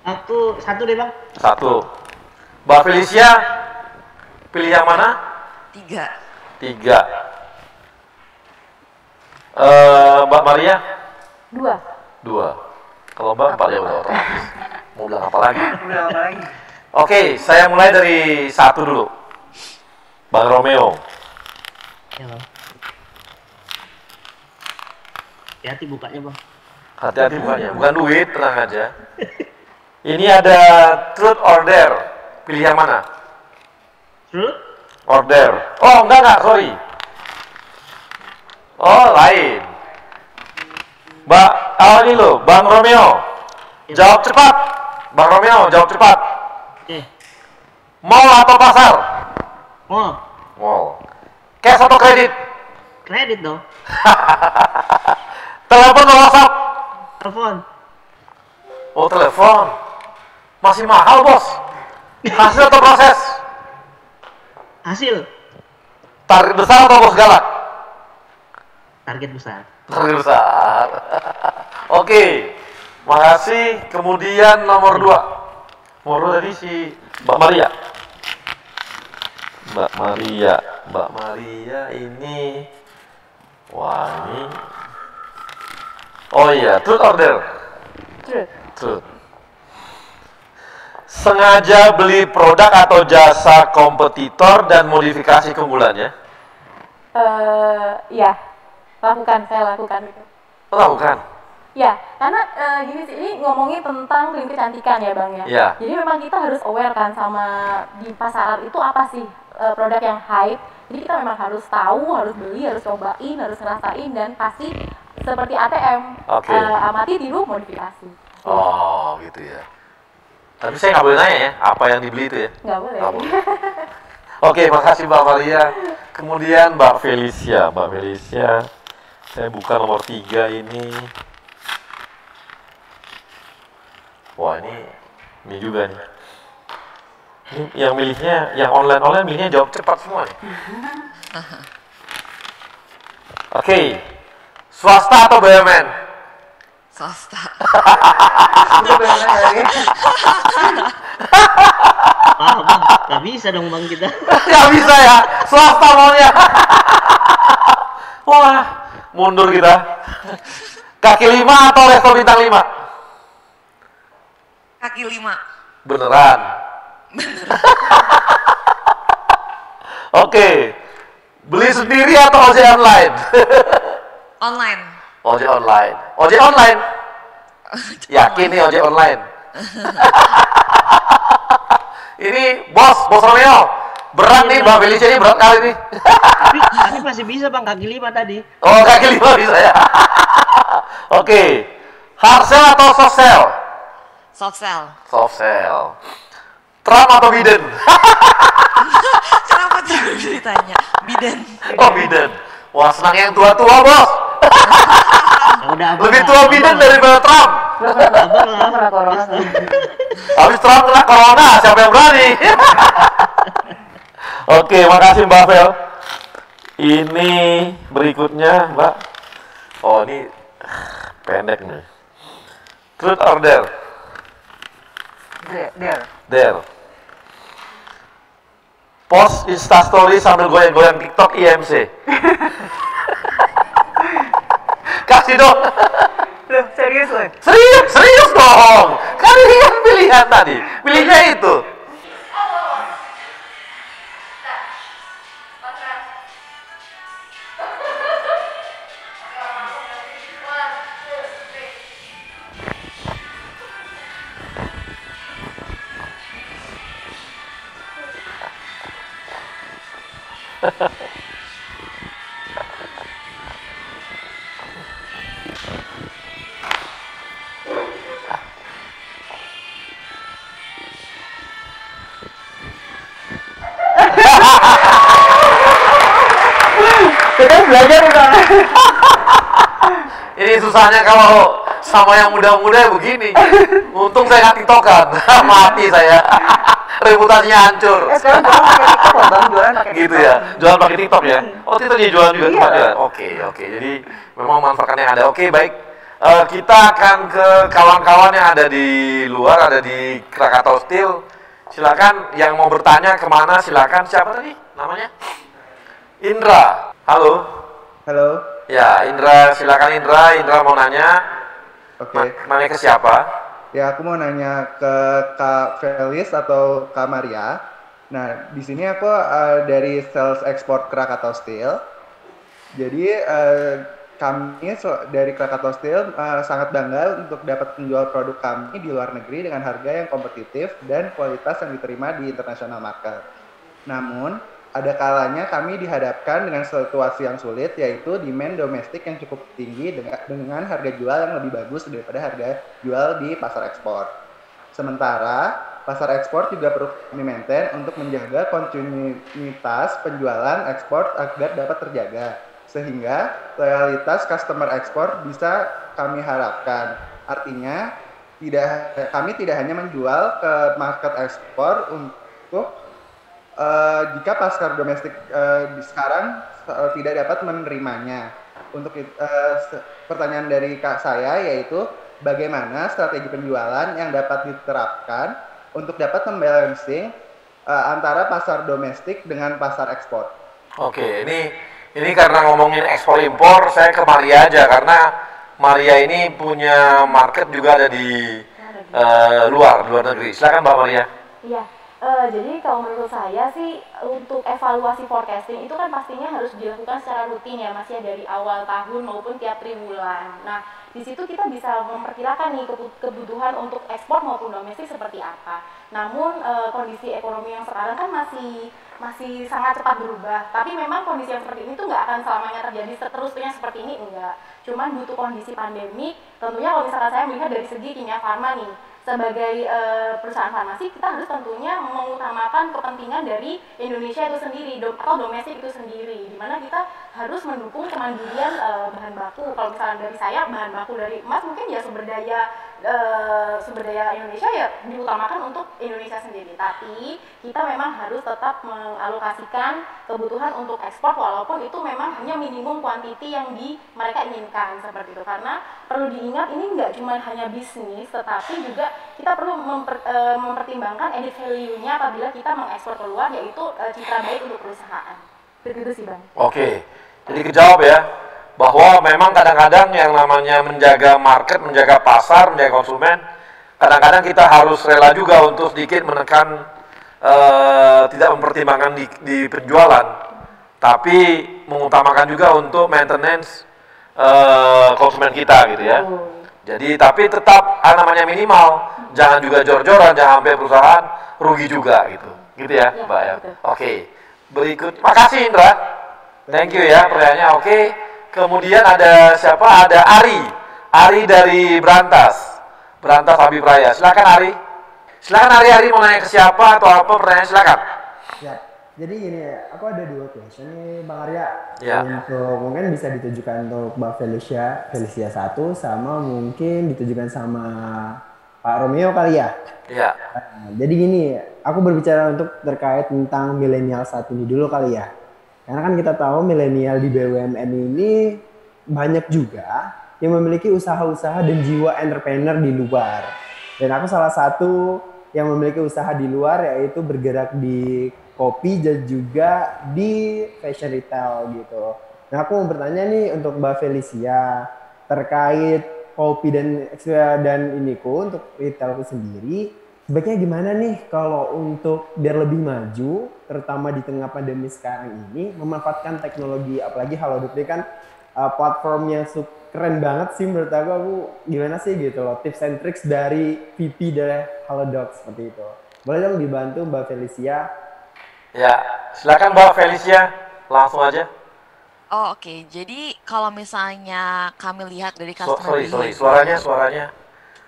Aku satu deh, Bang.
1. Mbak Felicia pilih yang mana?
3.
Mbak Maria?
2.
Kalau Mbak 4 ya udah otomatis. Mau bilang apa lagi? Oke, saya mulai dari 1 dulu. Bang Romeo.
Ya, Bang. Hati-hati bukanya, Bang.
Hati-hati bukanya, bukan duit, tenang aja. Ini ada truth or dare. Pilih yang mana?
Truth
or dare. Oh, enggak, sorry. Oh, lain. Ini loh, Bang Romeo. Jawab cepat. Bang Romeo, jawab cepat.
Oke.
Mall atau pasar?
Mall.
Cash atau kredit?
Kredit dong.
Telepon atau WhatsApp?
Telepon.
Oh, telepon. Masih mahal, Bos. Hasil atau proses?
Hasil.
Target besar atau bos galak?
Target besar.
Target besar. Oke. Makasih. Kemudian nomor 2. Nomor 2 tadi si Mbak Maria. Mbak Maria ini. Wah, ini. Oh iya, truth or dare? Truth. Sengaja beli produk atau jasa kompetitor dan modifikasi keunggulannya?
Ya, saya lakukan itu.
Lakukan?
Ya, karena gini sih, ini ngomongin tentang krim kecantikan ya Bang ya.
Ya.
Jadi memang kita harus aware kan sama di pasaran itu apa sih produk yang hype. Jadi kita memang harus tahu, harus beli, harus cobain, harus ngerasain, dan pasti seperti ATM, amati, tiru, modifikasi.
Oh gitu ya. Tapi saya nggak boleh nanya ya, apa yang dibeli itu ya?
Nggak boleh.
Oke, makasih Mbak Maria. Kemudian Mbak Felicia. Mbak Felicia, saya buka nomor 3 ini. Wah, ini juga nih. Ini yang milihnya, yang online milihnya jawab cepat semua nih. Oke. Swasta atau BUMN?
Swasta.
Bang, gak bisa dong Bang kita.
Gak bisa ya, swasta maunya. Wah, mundur kita. Kaki 5 atau resto bintang 5?
Kaki 5.
Beneran? Oke. Beli sendiri atau ojek online?
Online.
Ojek online. Ojek online? Yakin nih ojek online? Ini bos Romeo. Berat nih Mbak Felicia, ini berat kali nih.
Tapi masih bisa Bang, kaki 5 tadi.
Oh, kaki 5 bisa ya. Oke. Hard sell atau soft sell?
Soft sell.
Soft sell. Trump atau Biden?
Kenapa tidak ditanya? Biden.
Oh, Biden. Wah, senang yang tua-tua, Bos. Lebih tua Biden daripada Trump. Habis Trump kena corona, siapa yang berani? Oke, makasih Mbak Fel. Ini berikutnya, Mbak. Oh, ini pendek nih. Truth or dare? Dare. Post Instastory sambil goyang-goyang TikTok IMC. Kasih dong.
Loh, serius loh?
Serius dong. Kan ini kan pilihan tadi. Pilihnya itu.
Kita belajar Bang.
Ini susahnya kalau sama yang muda-muda begini. Untung saya nggak tiktokan, mati saya. Reputasinya hancur.
Sekarang jualan pakai TikTok loh Bang, jualan pakai
Gitu ya, jualan pakai TikTok ya. Oh TikTok dia jualan juga tempat ya. Oke. Jadi memang manfaatkan yang ada. Oke, baik. Kita akan ke kawan-kawan yang ada di luar, ada di Krakatau Steel. Silakan yang mau bertanya kemana, silakan. Siapa tadi namanya? Indra. Halo.
Halo.
Ya, Indra, silakan Indra. Indra mau nanya.
Oke.
Nanya ke siapa?
Ya, aku mau nanya ke Kak Felis atau Kak Maria. Nah, di sini aku dari sales ekspor Krakatau Steel. Jadi kami dari Krakatau Steel sangat bangga untuk dapat menjual produk kami di luar negeri dengan harga yang kompetitif dan kualitas yang diterima di international market. Namun, ada kalanya kami dihadapkan dengan situasi yang sulit, yaitu demand domestik yang cukup tinggi dengan harga jual yang lebih bagus daripada harga jual di pasar ekspor. Sementara, pasar ekspor juga perlu di-maintain untuk menjaga kontinuitas penjualan ekspor agar dapat terjaga, sehingga loyalitas customer ekspor bisa kami harapkan. Artinya, kami tidak hanya menjual ke market ekspor untuk jika pasar domestik sekarang tidak dapat menerimanya. Untuk pertanyaan dari Kak saya yaitu bagaimana strategi penjualan yang dapat diterapkan untuk dapat membalancing antara pasar domestik dengan pasar ekspor.
Oke, ini karena ngomongin ekspor impor, saya ke Maria aja karena Maria ini punya market juga ada di luar negeri. Silakan Mbak Maria.
Iya. Jadi kalau menurut saya sih untuk evaluasi forecasting itu kan pastinya harus dilakukan secara rutin ya Mas ya, dari awal tahun maupun tiap triwulan. Nah di situ kita bisa memperkirakan nih kebutuhan untuk ekspor maupun domestik seperti apa. Namun kondisi ekonomi yang sekarang kan masih sangat cepat berubah. Tapi memang kondisi yang seperti ini tuh nggak akan selamanya terjadi seterusnya seperti ini, enggak. Cuman butuh kondisi pandemi. Tentunya kalau misalkan saya melihat dari segi Kimia Farma nih, sebagai perusahaan farmasi kita harus tentunya mengutamakan kepentingan dari Indonesia itu sendiri atau domestik itu sendiri, di mana kita harus mendukung kemandirian bahan baku. Kalau misalnya dari saya bahan baku dari emas mungkin ya sumber daya Indonesia ya diutamakan untuk Indonesia sendiri, tapi kita memang harus tetap mengalokasikan kebutuhan untuk ekspor walaupun itu memang hanya minimum kuantiti yang mereka inginkan seperti itu. Karena perlu diingat ini nggak cuma hanya bisnis, tetapi juga kita perlu mempertimbangkan added value-nya apabila kita mengekspor keluar, yaitu citra baik untuk perusahaan. Begitu sih Bang.
Oke, jadi kejawab ya bahwa memang kadang-kadang yang namanya menjaga market, menjaga pasar, menjaga konsumen, kadang-kadang kita harus rela juga untuk sedikit menekan, tidak mempertimbangkan di penjualan, tapi mengutamakan juga untuk maintenance konsumen kita gitu ya. Jadi tapi tetap namanya minimal, jangan juga jor-joran, jangan sampai perusahaan rugi juga gitu ya Mbak ya. Oke, berikut, makasih Indra, thank you ya pertanyaannya. Oke, kemudian ada siapa? Ada Ari dari Berantas Habib Raya. Silakan Ari mau nanya ke siapa atau apa pertanyaan, silakan.
Ya, jadi gini ya, aku ada 2 question nih Bang Arya.
Ya.
Untuk mungkin bisa ditujukan untuk Mbak Felicia 1 sama mungkin ditujukan sama Pak Romeo kali ya.
Iya.
Nah, jadi gini, aku berbicara untuk terkait tentang milenial saat ini dulu kali ya. Karena kan kita tahu milenial di BUMN ini banyak juga yang memiliki usaha-usaha dan jiwa entrepreneur di luar. Dan aku salah satu yang memiliki usaha di luar, yaitu bergerak di kopi dan juga di fashion retail gitu. Nah aku mau bertanya nih untuk Mbak Felicia terkait kopi dan iniku untuk retailku sendiri, sebaiknya gimana nih kalau untuk biar lebih maju, terutama di tengah pandemi sekarang ini, memanfaatkan teknologi, apalagi Halodoc kan platform yang keren banget sih menurut aku gimana sih gitu loh, tips and tricks dari VP dari Halodoc seperti itu. Boleh dong dibantu Mbak Felicia?
Ya, silakan Mbak Felicia, langsung aja.
Oh oke. Jadi kalau misalnya kami lihat dari customer
sorry, suaranya.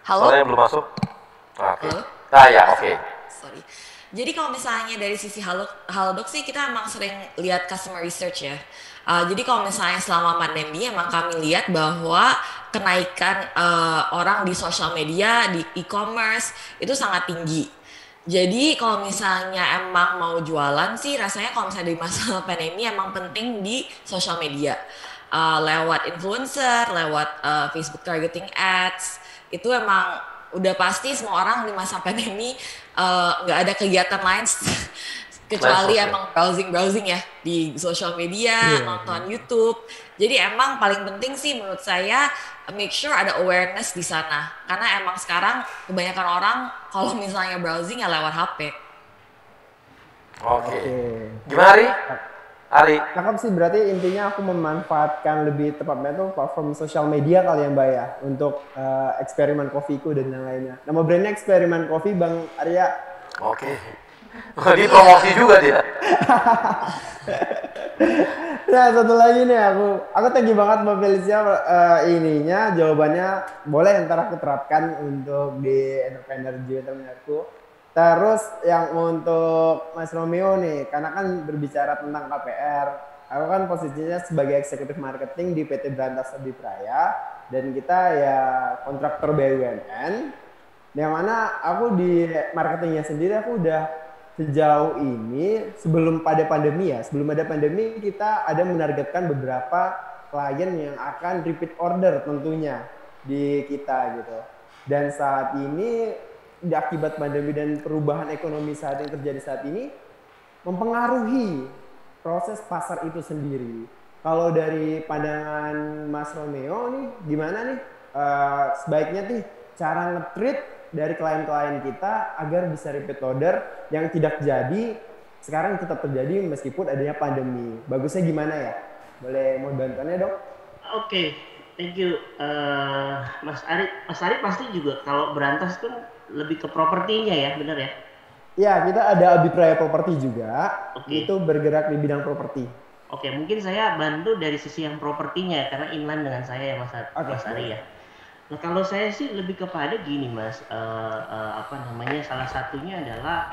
Halo?
Suaranya belum masuk. Oke. Nah ya, oke.
Sorry. Jadi kalau misalnya dari sisi Halodoc sih kita emang sering lihat customer research ya. Jadi kalau misalnya selama pandemi emang kami lihat bahwa kenaikan orang di sosial media, di e-commerce itu sangat tinggi. Jadi kalau misalnya emang mau jualan sih rasanya kalau misalnya di masa pandemi emang penting di sosial media. Lewat influencer, lewat Facebook targeting ads, itu emang udah pasti semua orang di masa pandemi nggak ada kegiatan lain kecuali emang browsing ya di sosial media, nonton YouTube. Jadi emang paling penting sih menurut saya make sure ada awareness di sana. Karena emang sekarang kebanyakan orang kalau misalnya browsing ya lewat HP.
Oke. Gimana Ari?
Cakep sih, berarti intinya aku memanfaatkan lebih tepatnya tuh platform sosial media kali ya Mbak ya untuk eksperimen kopiku dan lain-lainnya. Nama brandnya Eksperimen Kopi, Bang Arya.
Oke. Ini promosi juga dia.
Nah satu lagi nih aku thank you banget Mbak Felicia ininya jawabannya boleh ntar aku terapkan untuk di entrepreneur aku. Terus yang untuk Mas Romeo nih, karena kan berbicara tentang KPR, aku kan posisinya sebagai eksekutif marketing di PT Berantas Abipraya dan kita ya kontraktor BUMN. Yang mana aku di marketingnya sendiri aku udah sejauh ini sebelum ada pandemi kita ada menargetkan beberapa klien yang akan repeat order tentunya di kita gitu. Dan saat ini akibat pandemi dan perubahan ekonomi saat yang terjadi saat ini mempengaruhi proses pasar itu sendiri. Kalau dari pandangan Mas Romeo nih gimana nih sebaiknya nih cara nge-treat dari klien-klien kita agar bisa repeat order yang tidak jadi sekarang tetap terjadi meskipun adanya pandemi. Bagusnya gimana ya? Boleh mau bantuannya dok?
Oke, thank you Mas Ari. Mas Ari pasti juga kalau Berantas kan lebih ke propertinya ya, benar ya?
Ya, kita ada Abipraya Property juga. Itu bergerak di bidang properti.
Oke, mungkin saya bantu dari sisi yang propertinya karena inline dengan saya ya Mas Ari ya. Nah kalau saya sih lebih kepada gini Mas, salah satunya adalah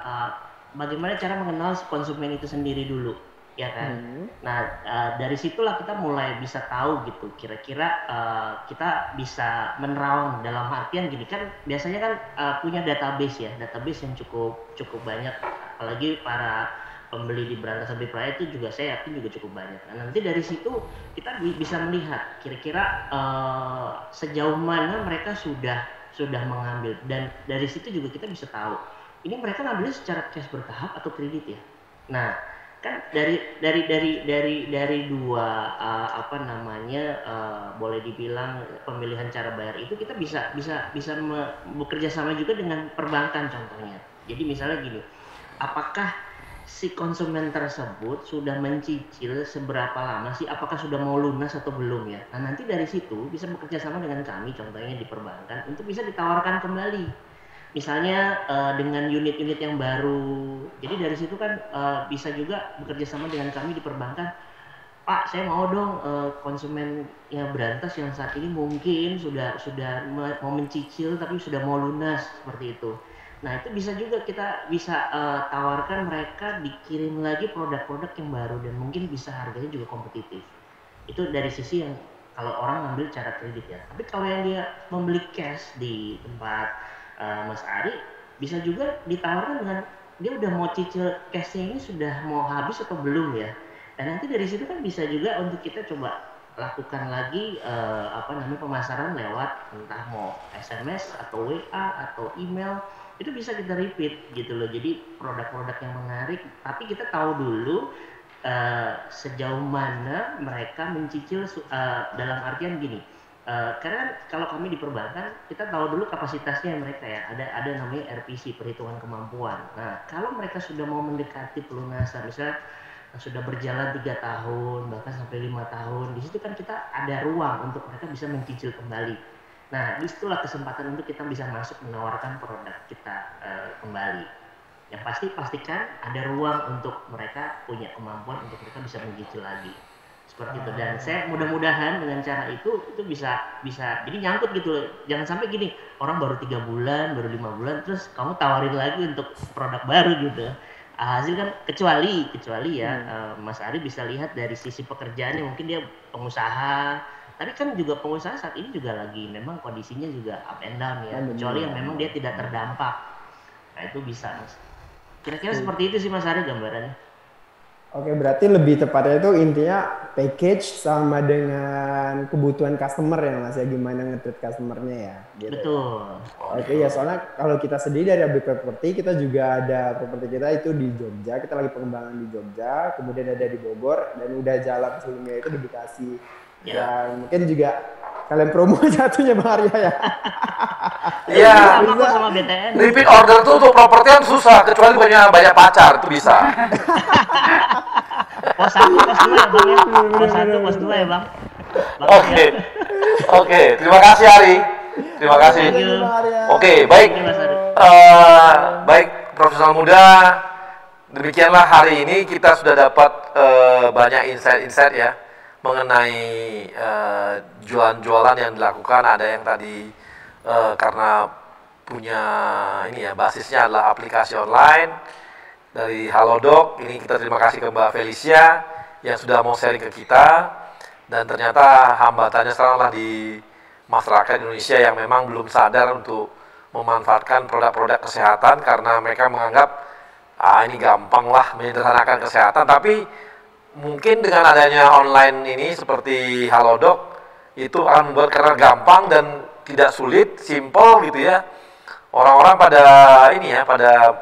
bagaimana cara mengenal si konsumen itu sendiri dulu, ya kan? Nah dari situlah kita mulai bisa tahu gitu, kira-kira kita bisa menerawang dalam artian gini kan, biasanya kan punya database ya, database yang cukup banyak, apalagi para pembeli di Berantas Abipraya itu juga saya yakin juga cukup banyak. Nah, nanti dari situ kita bisa melihat kira-kira sejauh mana mereka sudah mengambil, dan dari situ juga kita bisa tahu ini mereka ngambilnya secara cash bertahap atau kredit ya. Nah kan dari dua boleh dibilang pemilihan cara bayar itu kita bisa bekerja sama juga dengan perbankan contohnya. Jadi misalnya gini, apakah si konsumen tersebut sudah mencicil seberapa lama sih, apakah sudah mau lunas atau belum ya. Nah nanti dari situ bisa bekerja sama dengan kami contohnya di perbankan untuk bisa ditawarkan kembali misalnya dengan unit-unit yang baru. Jadi dari situ kan bisa juga bekerja sama dengan kami di perbankan. Pak, saya mau dong konsumen yang Berantas yang saat ini mungkin sudah mau mencicil tapi sudah mau lunas seperti itu. Nah itu bisa juga kita bisa tawarkan mereka dikirim lagi produk-produk yang baru dan mungkin bisa harganya juga kompetitif. Itu dari sisi yang kalau orang ngambil cara kredit ya. Tapi kalau yang dia membeli cash di tempat Mas Ari, bisa juga ditawarkan dengan dia udah mau cicil cashnya ini sudah mau habis atau belum ya. Dan nanti dari situ kan bisa juga untuk kita coba lakukan lagi pemasaran lewat entah mau SMS atau WA atau email. Itu bisa kita repeat gitu loh. Jadi produk-produk yang menarik, tapi kita tahu dulu sejauh mana mereka mencicil dalam artian gini. Karena kalau kami di perbankan kita tahu dulu kapasitasnya mereka ya. Ada namanya RPC, perhitungan kemampuan. Nah kalau mereka sudah mau mendekati pelunasan, misalnya sudah berjalan 3 tahun bahkan sampai 5 tahun, di situ kan kita ada ruang untuk mereka bisa mencicil kembali. Nah, disitulah kesempatan untuk kita bisa masuk menawarkan produk kita kembali. Yang pasti pastikan ada ruang untuk mereka punya kemampuan untuk mereka bisa mencicil lagi. seperti itu. Dan saya mudah-mudahan dengan cara itu bisa jadi nyangkut gitu loh. Jangan sampai gini, orang baru 3 bulan, baru 5 bulan terus kamu tawarin lagi untuk produk baru gitu. Hasil kan kecuali ya Mas Ari bisa lihat dari sisi pekerjaannya, mungkin dia pengusaha, tapi kan juga pengusaha saat ini juga lagi memang kondisinya juga up and down ya, kecuali yang memang dia tidak terdampak. Nah itu bisa Mas. Kira-kira seperti itu sih Mas Ari gambarannya.
Oke, berarti lebih tepatnya itu intinya package sama dengan kebutuhan customer ya Mas ya, gimana nge-treat customernya ya. Gitu.
Betul.
Oke ya, soalnya kalau kita sendiri dari Abdi Property, kita juga ada properti kita itu di Jogja, kita lagi pengembangan di Jogja, kemudian ada di Bogor, dan udah jalan sebelumnya itu di Bekasi. Dan mungkin juga kalian promo satunya Bang Arya ya.
Iya.
Sama BTN.
Repeat order tuh untuk properti kan susah, kecuali banyak pacar itu bisa.
Pos 1, pos 2 ya Bang ya. Pos 1, pos 2 ya Bang.
Oke, terima kasih Ari. Terima kasih. Oke, baik. Baik profesional muda. Demikianlah hari ini kita sudah dapat banyak insight-insight ya mengenai jualan-jualan yang dilakukan. Ada yang tadi karena punya ini ya, basisnya adalah aplikasi online dari Halodoc. Ini kita terima kasih ke Mbak Felicia yang sudah mau sharing ke kita, dan ternyata hambatannya seranglah di masyarakat Indonesia yang memang belum sadar untuk memanfaatkan produk-produk kesehatan karena mereka menganggap ini gampang lah menyederhanakan kesehatan. Tapi mungkin dengan adanya online ini seperti Halodoc itu akan membuat karena gampang dan tidak sulit, simple gitu ya. Orang-orang pada ini ya, pada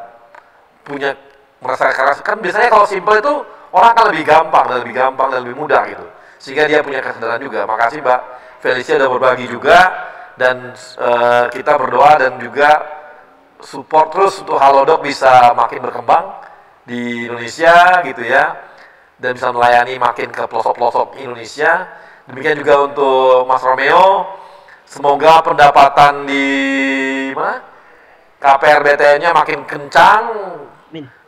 punya merasa keras. Kan biasanya kalau simple itu orang akan lebih gampang dan lebih mudah gitu. Sehingga dia punya kesadaran juga. Makasih Mbak Felicia sudah berbagi juga, dan kita berdoa dan juga support terus untuk Halodoc bisa makin berkembang di Indonesia gitu ya, dan bisa melayani makin ke pelosok-pelosok Indonesia. Demikian juga untuk Mas Romeo. Semoga pendapatan di KPR BTN-nya makin kencang,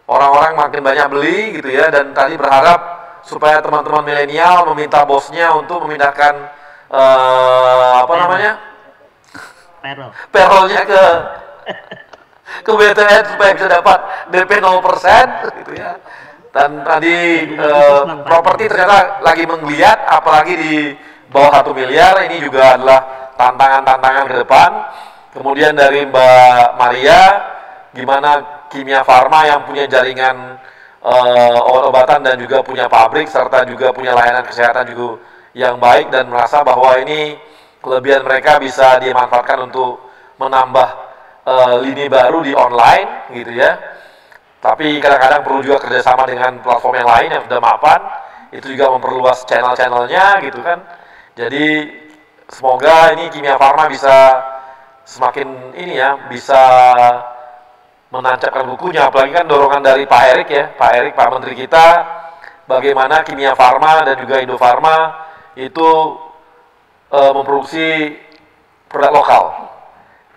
orang-orang makin banyak beli gitu ya. Dan tadi berharap supaya teman-teman milenial meminta bosnya untuk memindahkan payroll-nya ke BTN supaya bisa dapat DP 0% gitu ya. Dan tadi properti ternyata lagi menggeliat, apalagi di bawah 1 miliar. Ini juga adalah tantangan-tantangan ke depan. Kemudian dari Mbak Maria, gimana Kimia Farma yang punya jaringan obat-obatan dan juga punya pabrik serta juga punya layanan kesehatan juga yang baik, dan merasa bahwa ini kelebihan mereka bisa dimanfaatkan untuk menambah lini baru di online gitu ya. Tapi kadang-kadang perlu juga kerjasama dengan platform yang lain yang sudah mapan, itu juga memperluas channel-channelnya gitu kan. Jadi semoga ini Kimia Farma bisa semakin ini ya, bisa menancapkan bukunya, apalagi kan dorongan dari Pak Erik ya, Pak Menteri kita, bagaimana Kimia Farma dan juga Indo Farma itu memproduksi produk lokal.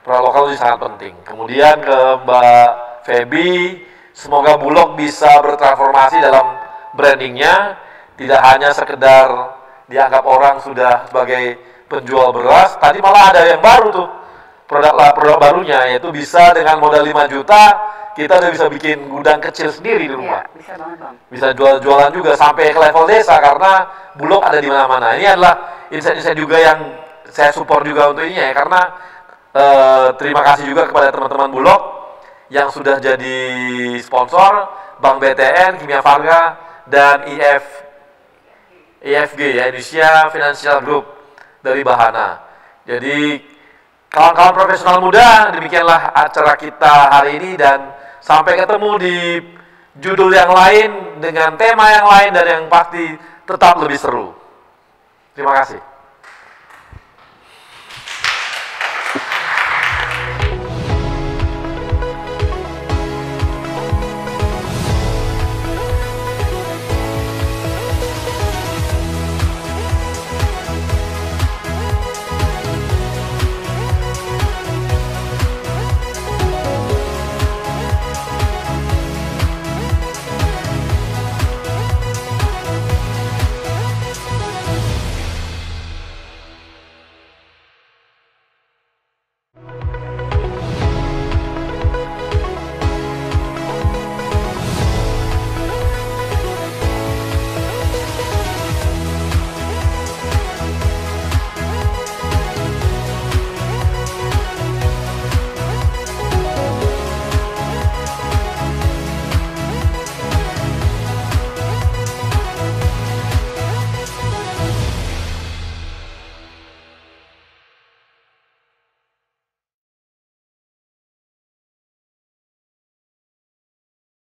Produk lokal itu sangat penting. Kemudian ke Mbak Feby, semoga Bulog bisa bertransformasi dalam brandingnya, tidak hanya sekedar dianggap orang sudah sebagai penjual beras. Tadi malah ada yang baru tuh, produk barunya, yaitu bisa dengan modal 5 juta kita udah bisa bikin gudang kecil sendiri di rumah.
Ya, bisa banget Bang.
Bisa jual-jualan juga sampai ke level desa karena Bulog ada di mana-mana. Ini adalah insight-insight juga yang saya support juga untuk ini ya, karena terima kasih juga kepada teman-teman Bulog yang sudah jadi sponsor, Bank BTN, Kimia Farma, dan IFG ya, Indonesia Financial Group dari Bahana. Jadi kawan-kawan profesional muda, demikianlah acara kita hari ini, dan sampai ketemu di judul yang lain dengan tema yang lain dan yang pasti tetap lebih seru. Terima kasih.